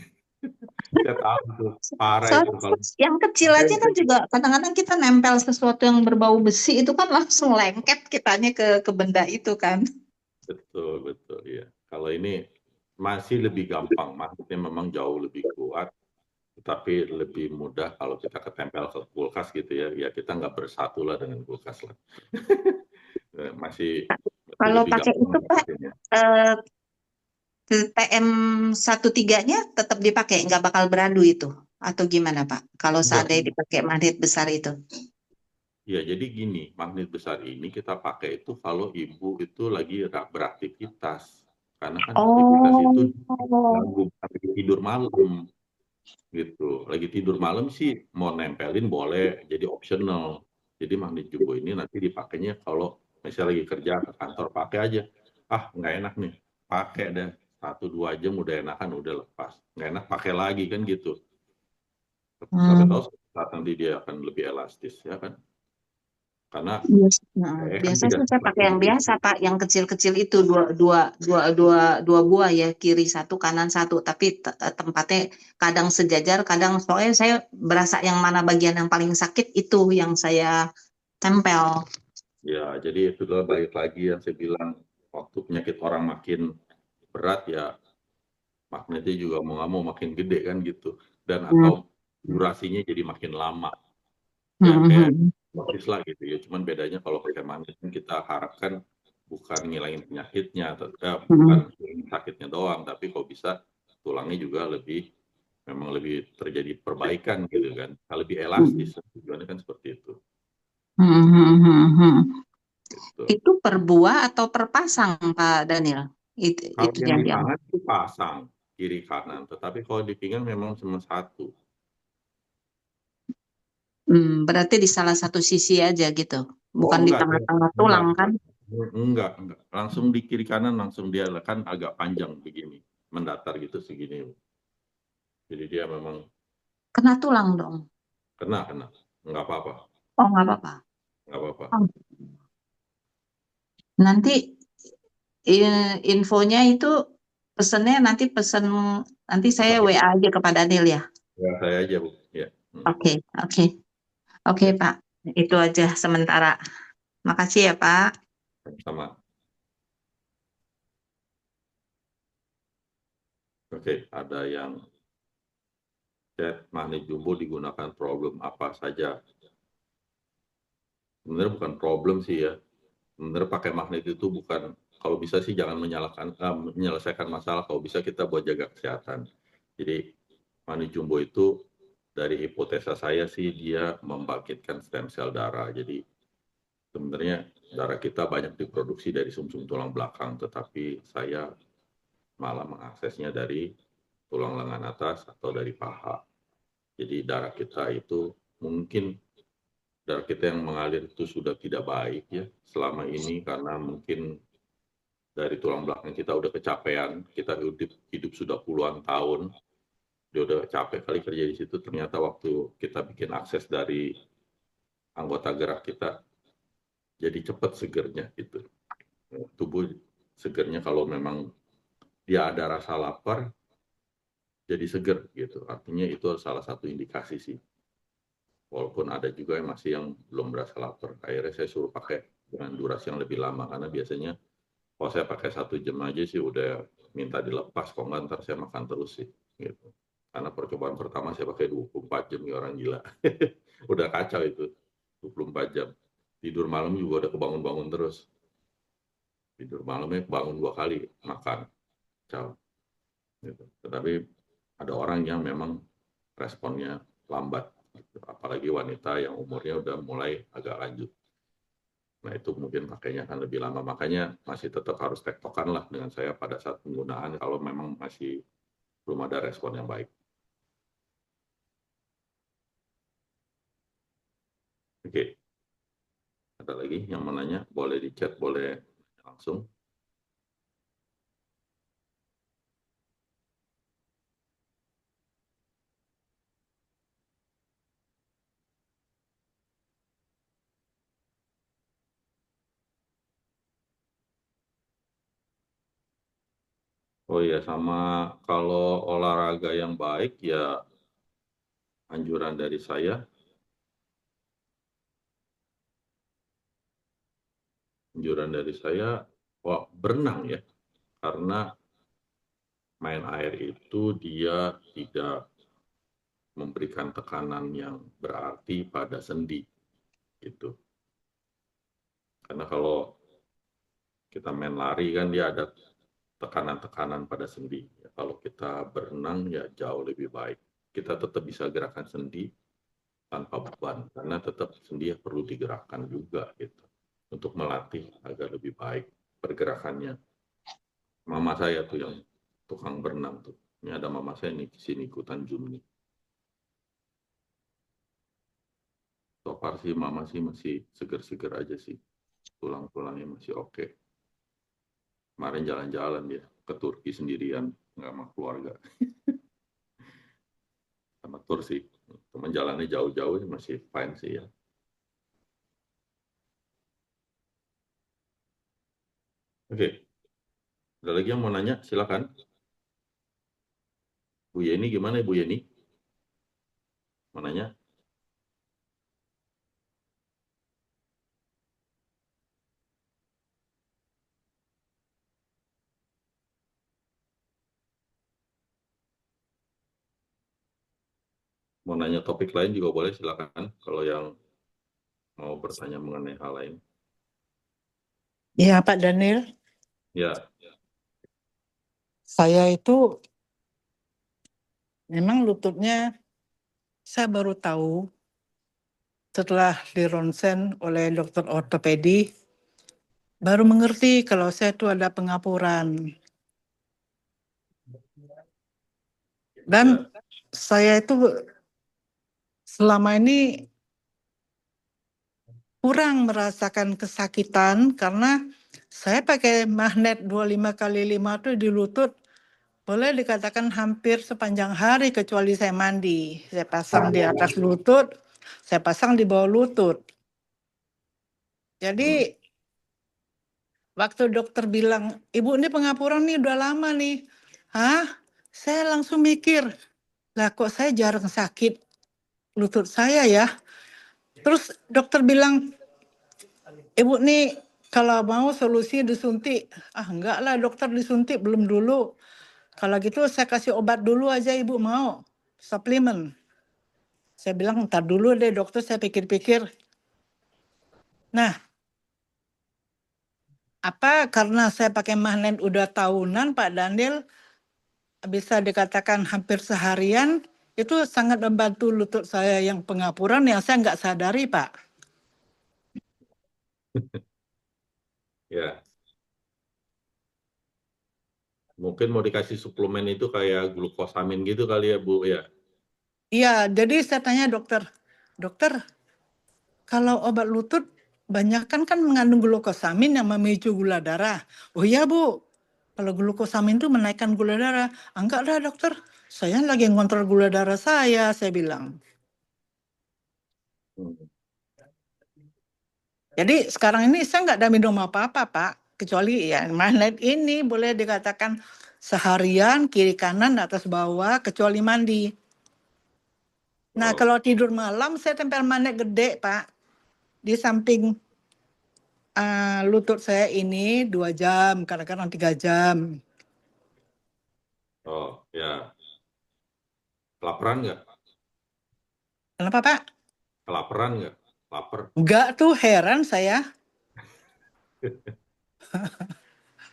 Saya tahu tuh parah itu kalau yang kecil aja kan juga kadang-kadang kita nempel sesuatu yang berbau besi itu kan langsung lengket kitanya ke benda itu kan. Betul ya. Kalau ini masih lebih gampang, maksudnya memang jauh lebih kuat, tetapi lebih mudah kalau kita ketempel ke kulkas gitu ya. Ya kita nggak bersatu lah dengan kulkas lah. masih kalau lebih pakai itu Pak TM13-nya tetap dipakai, nggak bakal beradu itu atau gimana Pak? Kalau seandainya dipakai magnet besar itu? Ya jadi gini, magnet besar ini kita pakai itu kalau ibu itu lagi beraktivitas, karena kan aktivitas itu ganggu tidur malam gitu. Lagi tidur malam sih mau nempelin boleh, jadi optional. Jadi magnet jumbo ini nanti dipakainya kalau misalnya lagi kerja ke kantor pakai aja. Ah nggak enak nih, pakai deh 1-2 jam udah enakan udah lepas. Nggak enak pakai lagi kan gitu. Sampai tahu saat nanti dia akan lebih elastis ya kan. Karena Biasa tidak sih saya seperti pakai yang itu. biasa Pak, yang kecil-kecil itu dua buah ya, kiri satu kanan satu, tapi tempatnya kadang sejajar, kadang soalnya saya berasa yang mana bagian yang paling sakit itu yang saya tempel. Ya, jadi itu adalah balik lagi yang saya bilang, waktu penyakit orang makin berat ya magnetnya juga mau nggak mau makin gede kan gitu, dan Hmm. atau durasinya jadi makin lama. Ya kayak Hmm. dosis lah gitu ya. Cuman bedanya kalau pakai magnet kita harapkan bukan ngilangin penyakitnya, bukan Hmm. ngilangin sakitnya doang, tapi kalau bisa tulangnya juga memang lebih terjadi perbaikan gitu kan, lebih elastis. Tujuannya kan seperti itu. Gitu. Itu per buah atau per pasang Pak Daniel? Kalau Itu yang yang di diam. tangan itu pasang kiri kanan, tetapi kalau di pinggang memang cuma satu. Berarti di salah satu sisi aja gitu, Oh bukan di enggak, tengah-tengah enggak, tulang kan? enggak, enggak, enggak. Langsung di kiri kanan, langsung dia kan agak panjang begini, mendatar gitu segini. Jadi dia memang Kena tulang dong. kena, enggak apa-apa, Oh nggak apa-apa. enggak apa-apa. Oh, nanti infonya itu pesennya nanti saya Bisa WA aja ke Pak Daniel ya. ya saya aja Bu. Ya, Oke, oke, oke ya, Pak. Itu aja sementara. Makasih ya Pak. sama. Oke, ada yang chat magnet jumbo digunakan problem apa saja. Sebenarnya bukan problem sih ya. Sebenarnya pakai magnet itu bukan, kalau bisa sih jangan menyelesaikan masalah, kalau bisa kita buat jaga kesehatan. Jadi magnet jumbo itu dari hipotesa saya sih dia membangkitkan stem sel darah. Jadi sebenarnya darah kita banyak diproduksi dari sumsum tulang belakang, tetapi saya malah mengaksesnya dari tulang lengan atas atau dari paha. Jadi darah kita itu mungkin darah kita yang mengalir itu sudah tidak baik ya selama ini, karena mungkin dari tulang belakang kita udah kecapean, kita hidup sudah puluhan tahun, dia udah capek kali kerja di situ, ternyata waktu kita bikin akses dari anggota gerak kita, jadi cepat segernya gitu. Tubuh segernya kalau memang dia ada rasa lapar, jadi seger gitu. Artinya itu salah satu indikasi sih. Walaupun ada juga yang masih yang belum berasa lapar. Akhirnya saya suruh pakai dengan durasi yang lebih lama, karena biasanya kalau saya pakai 1 jam aja sih udah minta dilepas, kok nggak ntar saya makan terus sih. Gitu. Karena percobaan pertama saya pakai 24 jam ya orang gila. Udah kacau itu, 24 jam. Tidur malam juga udah kebangun-bangun terus. Tidur malamnya bangun 2 kali, makan. Kacau. Gitu. Tetapi ada orang yang memang responnya lambat. Gitu. Apalagi wanita yang umurnya udah mulai agak lanjut. Nah itu mungkin pakainya akan lebih lama. Makanya masih tetap harus tektokan lah dengan saya pada saat penggunaan kalau memang masih belum ada respon yang baik. Oke, ada lagi yang mau nanya? Boleh di chat, boleh langsung. Oh iya, sama kalau olahraga yang baik ya anjuran dari saya, wah, berenang ya, karena main air itu dia tidak memberikan tekanan yang berarti pada sendi gitu. Karena kalau kita main lari kan dia ada tekanan-tekanan pada sendi. Ya, kalau kita berenang ya jauh lebih baik. Kita tetap bisa gerakan sendi tanpa beban, karena tetap sendi perlu digerakkan juga gitu untuk melatih agar lebih baik pergerakannya. Mama saya tuh yang tukang berenang tuh. Ini ada mama saya nih di sini ikutan Zoom nih. So far sih mama sih masih seger-seger aja sih. Tulang-tulangnya masih oke. Kemarin jalan-jalan dia ke Turki sendirian, nggak sama keluarga. Sama tur sih. Teman jalannya jauh-jauh masih fine sih ya. Oke, ada lagi yang mau nanya? Silakan. Bu Yeni gimana Bu Yeni? Mau nanya? Mau nanya topik lain juga boleh, silakan. Kalau yang mau bertanya mengenai hal lain. Iya, Pak Daniel, Ya, saya itu memang lututnya saya baru tahu setelah di ronsen oleh dokter ortopedi, baru mengerti kalau saya itu ada pengapuran. Dan ya. saya itu selama ini kurang merasakan kesakitan karena saya pakai magnet 25x5 itu di lutut, boleh dikatakan hampir sepanjang hari kecuali saya mandi. Saya pasang di atas lutut, saya pasang di bawah lutut. Jadi waktu dokter bilang, ibu ini pengapuran nih udah lama nih. Hah? Saya langsung mikir, lah kok saya jarang sakit lutut saya ya. Terus dokter bilang, ibu nih kalau mau solusi disuntik. Ah enggak lah dokter, disuntik belum dulu. Kalau gitu saya kasih obat dulu aja, ibu mau suplemen. Saya bilang ntar dulu deh dokter, saya pikir-pikir. Nah, apa karena saya pakai magnet udah tahunan Pak Daniel, bisa dikatakan hampir seharian, itu sangat membantu lutut saya yang pengapuran yang saya nggak sadari, Pak. Ya, mungkin mau dikasih suplemen itu kayak glukosamin gitu kali ya Bu ya. Iya, jadi saya tanya dokter, dokter, kalau obat lutut banyak kan mengandung glukosamin yang memicu gula darah. Oh iya Bu, kalau glukosamin itu menaikkan gula darah. "Ah, enggak lah dokter, saya lagi ngontrol gula darah saya bilang. Hmm. Jadi sekarang ini saya nggak ada minum apa-apa, Pak. Kecuali ya magnet ini boleh dikatakan seharian kiri kanan atas bawah kecuali mandi. Nah Oh, kalau tidur malam saya tempel magnet gede, Pak. Di samping lutut saya ini 2 jam, kadang-kadang 3 jam. oh ya. Kelaparan nggak? Kenapa, Pak? Kelaparan nggak? Lapar. Enggak tuh, heran saya.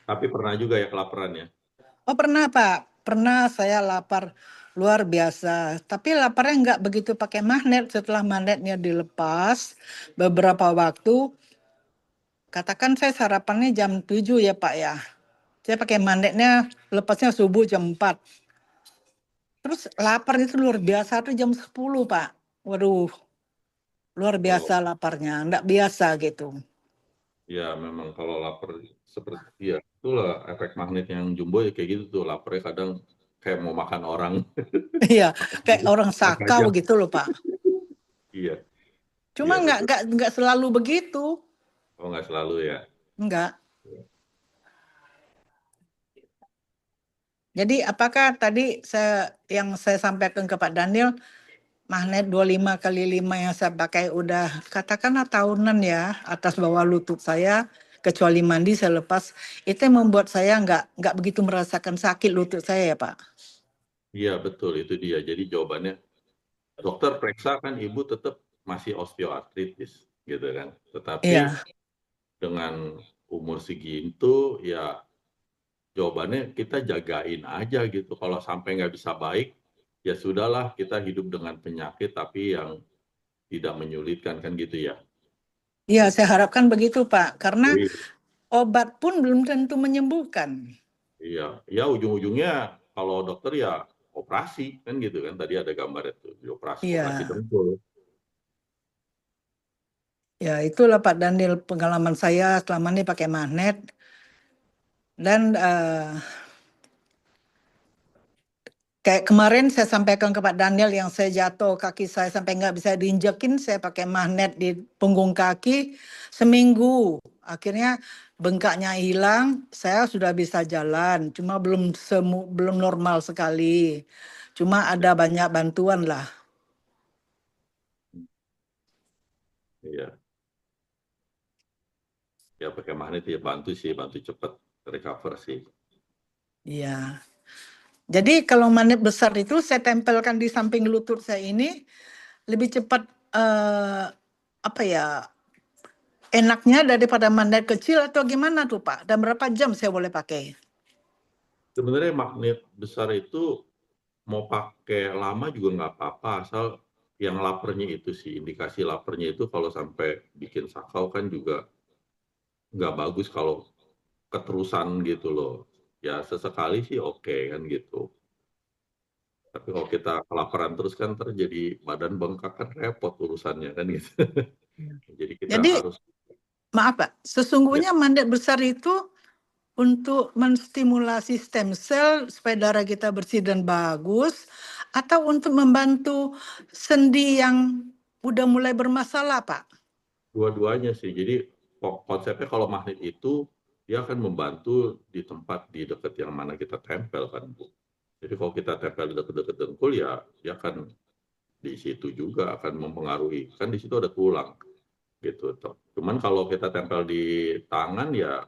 Tapi pernah juga ya kelaparan ya. Oh pernah, Pak. Pernah saya lapar luar biasa. Tapi laparnya enggak begitu pakai magnet. Setelah magnetnya dilepas, beberapa waktu, katakan saya sarapannya jam 7 ya Pak ya. Saya pakai magnetnya, lepasnya subuh jam 4. Terus lapar itu luar biasa tuh jam 10 Pak. Waduh, luar biasa Oh, laparnya. Enggak biasa gitu. ya memang kalau lapar seperti ya itulah efek magnet yang jumbo ya kayak gitu tuh laparnya kadang kayak mau makan orang. Iya, kayak orang Apa sakau aja. gitu loh Pak. Iya, Cuma iya betul. enggak selalu begitu. Oh nggak selalu ya. Enggak. Jadi apakah tadi yang saya sampaikan ke Pak Daniel, magnet 25x5 yang saya pakai udah katakanlah tahunan ya, atas bawah lutut saya, kecuali mandi saya lepas, itu yang membuat saya nggak begitu merasakan sakit lutut saya ya Pak. Iya betul itu dia. Jadi jawabannya dokter periksa kan ibu tetap masih osteoartritis gitu kan. Tetapi Iya, dengan umur segitu ya jawabannya kita jagain aja gitu. Kalau sampai nggak bisa baik ya sudahlah kita hidup dengan penyakit tapi yang tidak menyulitkan kan gitu ya. iya saya harapkan begitu Pak, karena Jadi obat pun belum tentu menyembuhkan. iya, ya ujung-ujungnya kalau dokter ya operasi kan gitu kan. Tadi ada gambar itu, operasi operasi Iya, dengkul. ya itulah Pak Daniel pengalaman saya selama ini pakai magnet dan kayak kemarin saya sampaikan ke Pak Daniel yang saya jatuh kaki saya sampai nggak bisa diinjekin, saya pakai magnet di punggung kaki seminggu. Akhirnya bengkaknya hilang, saya sudah bisa jalan, cuma belum normal sekali. Cuma ada banyak bantuan lah. Iya. Ya pakai magnet ya bantu cepat recover sih. Iya. Jadi kalau magnet besar itu saya tempelkan di samping lutut saya ini lebih cepat apa ya, enaknya daripada magnet kecil atau gimana tuh Pak? Dan berapa jam saya boleh pakai? Sebenarnya magnet besar itu mau pakai lama juga nggak apa-apa, asal yang lapernya itu sih, indikasi lapernya itu kalau sampai bikin sakau kan juga nggak bagus kalau keterusan gitu loh. Ya sesekali sih oke kan gitu. Tapi kalau kita kelaparan terus kan terjadi badan bengkak kan repot urusannya kan gitu. Jadi kita Jadi harus maaf Pak, ya sesungguhnya magnet besar itu untuk menstimulasi stem cell supaya darah kita bersih dan bagus, atau untuk membantu sendi yang udah mulai bermasalah, Pak? dua-duanya sih. Jadi konsepnya kalau magnet itu dia akan membantu di tempat di dekat yang mana kita tempel kan Bu. Jadi kalau kita tempel di dekat-dekat dengkul ya dia akan di situ juga akan mempengaruhi. Kan di situ ada tulang gitu. Cuman kalau kita tempel di tangan ya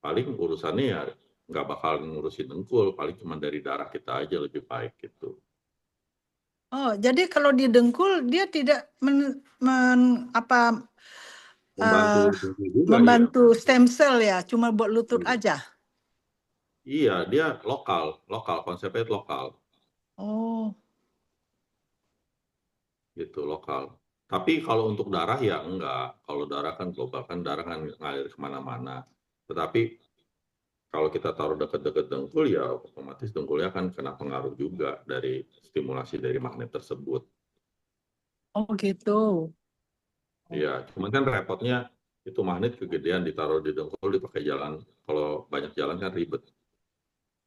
paling urusannya ya nggak bakal ngurusin dengkul, paling cuma dari darah kita aja lebih baik gitu. Oh, jadi kalau di dengkul dia tidak Membantu eh, dengkul juga ya. membantu stem cell ya, cuma buat lutut aja. Iya, dia lokal, lokal konsepnya lokal Oh, gitu, lokal. Tapi kalau untuk darah ya enggak. Kalau darah kan global kan darah kan ngalir kemana-mana. Tetapi kalau kita taruh dekat-dekat dengkul ya otomatis dengkulnya akan kena pengaruh juga dari stimulasi dari magnet tersebut. oh gitu. Iya, cuman kan repotnya itu magnet kegedean ditaruh di dengkul dipakai jalan. Kalau banyak jalan kan ribet.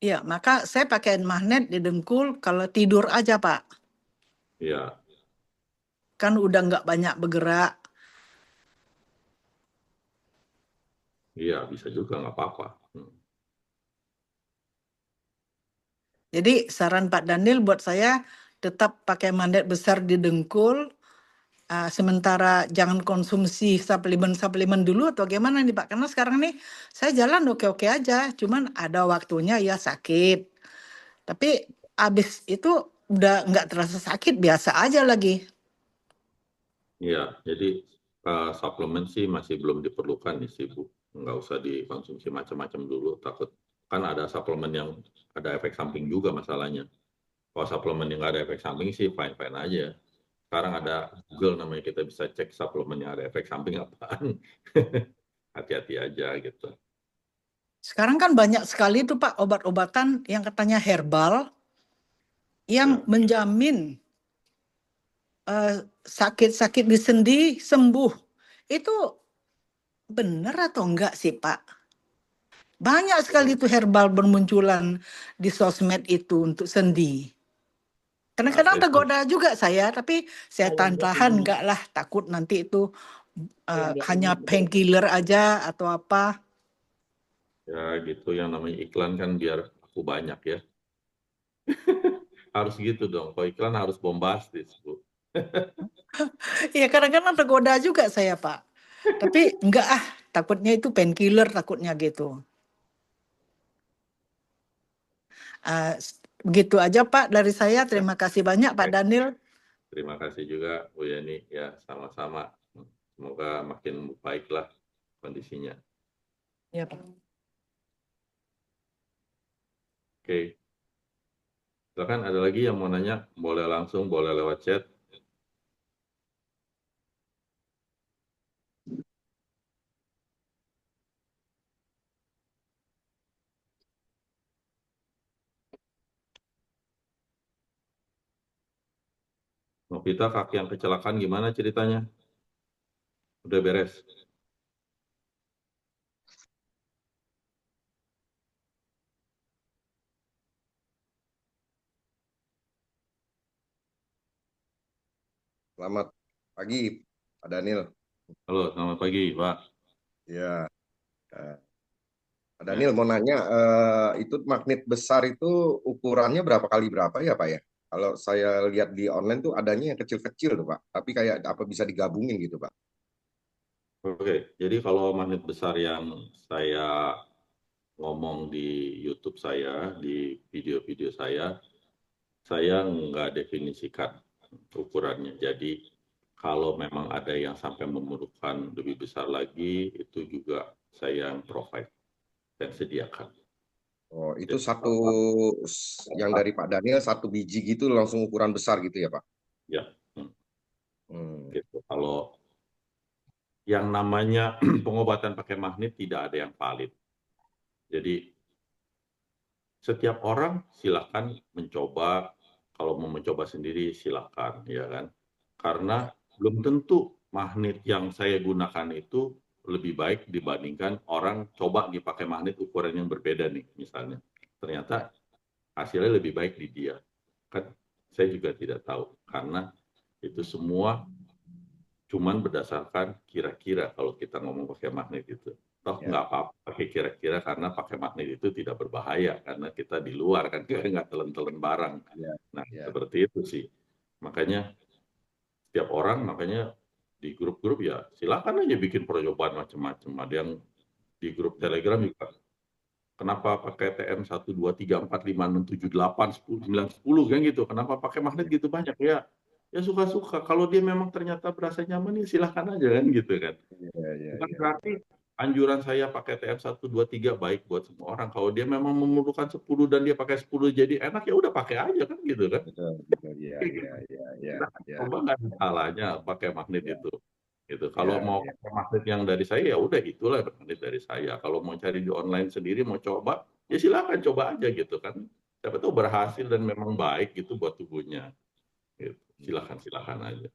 Iya, maka saya pakai magnet di dengkul kalau tidur aja, Pak. Iya, Kan udah nggak banyak bergerak. iya bisa juga nggak apa-apa. Jadi saran Pak Daniel buat saya tetap pakai magnet besar di dengkul, sementara jangan konsumsi suplemen-suplemen dulu atau gimana nih Pak? Karena sekarang nih saya jalan oke-oke aja, cuman ada waktunya ya sakit. Tapi abis itu udah nggak terasa sakit, biasa aja lagi. Iya, jadi suplemen sih masih belum diperlukan nih sih Bu. Nggak usah dikonsumsi macam-macam dulu, takut kan ada suplemen yang ada efek samping juga masalahnya. Kalau suplemen yang nggak ada efek samping sih fine-fine aja. Sekarang ada Google namanya kita bisa cek suplemen yang ada efek samping apaan. Hati-hati aja gitu. Sekarang kan banyak sekali tuh Pak obat-obatan yang katanya herbal yang Ya, menjamin sakit-sakit di sendi sembuh. Itu benar atau enggak sih Pak? Banyak sekali tuh herbal bermunculan di sosmed itu untuk sendi. Kadang-kadang saya sih tergoda juga saya, tapi saya tahan-tahan enggak lah, takut nanti itu hanya painkiller aja atau apa. ya gitu yang namanya iklan kan biar aku banyak ya. Harus gitu dong. Kalau iklan harus bombastis Bu. Ya kadang-kadang tergoda juga saya Pak. Tapi enggak takutnya itu painkiller, takutnya gitu. Uh, Begitu aja Pak dari saya. Ya, Terima kasih banyak Pak baik. Daniel. Terima kasih juga Bu Yani. Ya, sama-sama. Semoga makin baiklah kondisinya. Ya Pak. Oke. Silakan ada lagi yang mau nanya, boleh langsung, boleh lewat chat. Novita, kaki yang kecelakaan gimana ceritanya? Udah beres? Selamat pagi, Pak Daniel. Halo, selamat pagi, Pak. Ya, Eh, Pak Ya. Daniel mau nanya, itu magnet besar itu ukurannya berapa kali berapa ya Pak ya? Kalau saya lihat di online tuh adanya yang kecil-kecil tuh Pak, tapi kayak apa bisa digabungin gitu Pak? Oke, jadi kalau magnet besar yang saya ngomong di YouTube saya, di video-video saya nggak definisikan ukurannya. Jadi kalau memang ada yang sampai memerlukan lebih besar lagi, itu juga saya yang provide dan sediakan. Oh, itu Jadi, satu yang dari Pak Daniel satu biji gitu langsung ukuran besar gitu ya Pak? ya, Hmm. gitu. Kalau yang namanya pengobatan pakai magnet tidak ada yang valid. Jadi setiap orang silakan mencoba, kalau mau mencoba sendiri silakan, ya kan? Karena Ya, belum tentu magnet yang saya gunakan itu lebih baik dibandingkan orang coba dipakai magnet ukuran yang berbeda nih, misalnya. ya, Ternyata hasilnya lebih baik di dia. Kan saya juga tidak tahu, karena itu semua cuman berdasarkan kira-kira kalau kita ngomong pakai magnet itu. Toh ya, nggak apa-apa pakai kira-kira karena pakai magnet itu tidak berbahaya karena kita di luar kan kita nggak telan-telan barang. ya, Nah ya, seperti itu sih. Makanya setiap orang makanya di grup-grup ya silakan aja bikin percobaan macam-macam. Ada yang di grup Telegram juga kenapa pakai TM 1, 2, 3, 4, 5, 6, 7, 8, 10, 9, 10 kan gitu. Kenapa pakai magnet gitu banyak ya? Ya suka-suka. Kalau dia memang ternyata berasa nyaman ya silahkan aja kan gitu kan. ya, ya, Bukan ya, berarti anjuran saya pakai TM 1, 2, 3 baik buat semua orang. Kalau dia memang memerlukan 10 dan dia pakai 10 jadi enak ya udah pakai aja kan gitu kan. betul, betul, ya, ya, ya, ya, Silahkan ya, coba nggak ada salahnya pakai magnet ya, itu. Gitu. Kalau ya, mau ya, pakai magnet yang dari saya ya udah itulah magnet dari saya. Kalau mau cari di online sendiri mau coba ya silakan coba aja gitu kan. Siapa tahu berhasil dan memang baik gitu buat tubuhnya. Gitu. Silakan silakan aja.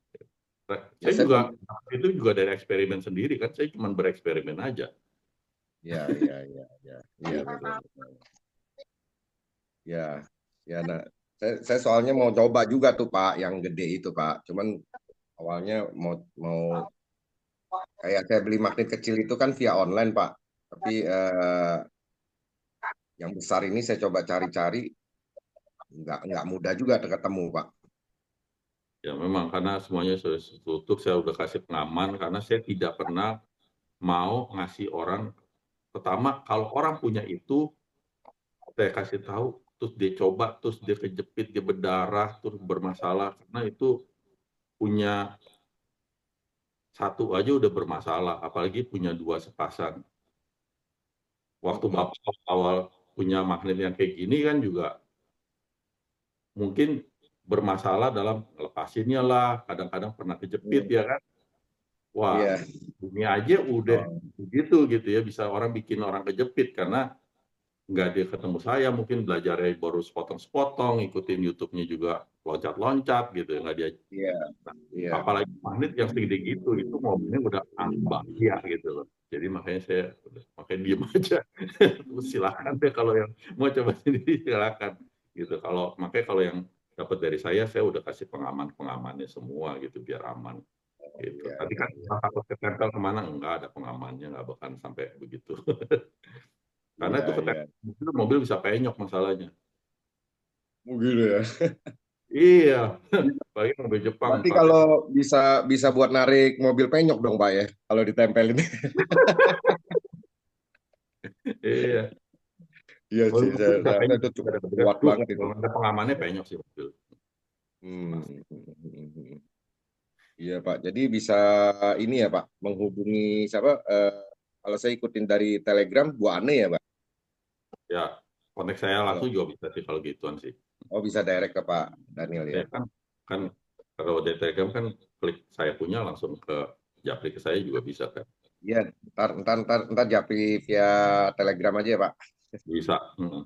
Nah, ya saya saya juga mau, itu juga dari eksperimen sendiri kan. Saya cuma bereksperimen aja. ya, ya, ya, ya, ya, betul, betul. Ya, ya, nah, saya soalnya mau coba juga tuh Pak, yang gede itu Pak. Cuman awalnya mau kayak saya beli magnet kecil itu kan via online Pak. Tapi yang besar ini saya coba cari-cari, nggak mudah juga ketemu Pak. Ya memang karena semuanya sudah tutup, saya udah kasih pengaman karena saya tidak pernah mau ngasih orang pertama kalau orang punya itu saya kasih tahu terus dia coba terus dia kejepit dia berdarah terus bermasalah karena itu punya satu aja udah bermasalah apalagi punya dua sepasang. Waktu Mm-mm. Bapak awal punya magnet yang kayak gini kan juga mungkin bermasalah dalam ngelepasinnya lah, kadang-kadang pernah kejepit Mm. ya kan. Wah, Iya. ini aja udah Oh, begitu gitu ya bisa orang bikin orang kejepit karena nggak dia ketemu saya mungkin belajarnya baru sepotong-sepotong ikutin YouTube-nya juga loncat-loncat gitu nggak dia iya, iya. apalagi magnet yang segede gitu itu mobilnya udah aneh bahaya gitu loh jadi makanya saya makanya diem aja terus silakan deh kalau yang mau coba sendiri silakan gitu kalau makanya kalau yang dapat dari saya udah kasih pengaman-pengamannya semua gitu biar aman gitu. Iya, Tadi iya, kan iya. takut ketempel kemana enggak ada pengamannya nggak bahkan sampai begitu. Karena Iya, itu iya. ketempel mobil bisa penyok masalahnya. Gitu ya. Iya, apalagi mobil Jepang Berarti pakai. kalau bisa bisa buat narik mobil penyok dong Pak ya, kalau ditempelin. Iya, Iya sih, mobil bisa saya rasa penyok. itu cukup Ada kuat plus, banget itu. kalau ada pengamannya penyok sih mobil. Hmm. Iya Pak, jadi bisa ini ya Pak, menghubungi siapa? Kalau saya ikutin dari Telegram, Bu Ane ya Pak. Ya, kontak saya Kalau langsung juga bisa sih kalau gituan sih. oh bisa direct ke Pak Daniel ya. Saya kan kalau di Telegram kan klik saya punya langsung ke japri ke saya juga bisa kan. Iya, ntar japri via Telegram aja ya Pak. Bisa,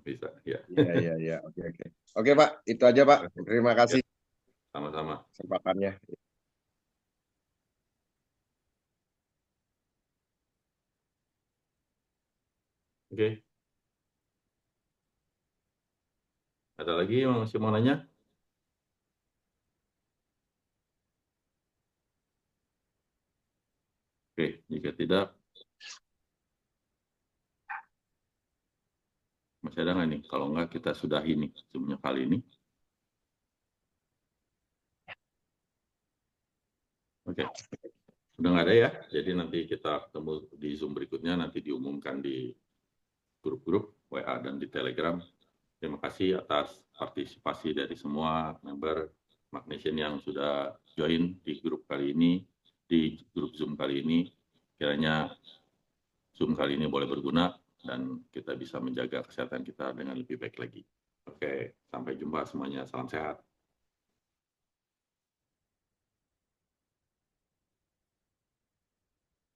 bisa. Ya, Iya, iya, iya. Oke, oke. Oke, Pak. Itu aja, Pak. Terima ya, kasih sama-sama. kesempatannya. Oke, ada lagi yang masih mau nanya? Oke, jika tidak Masih ada nggak nih? Kalau nggak kita sudahi nih Zoom-nya kali ini. Oke, sudah nggak ada ya. Jadi nanti kita ketemu di Zoom berikutnya, nanti diumumkan di grup-grup WA dan di Telegram. Terima kasih atas partisipasi dari semua member Magnesian yang sudah join di grup kali ini, di grup Zoom kali ini. Kiranya Zoom kali ini boleh berguna dan kita bisa menjaga kesehatan kita dengan lebih baik lagi. Oke, sampai jumpa semuanya. Salam sehat.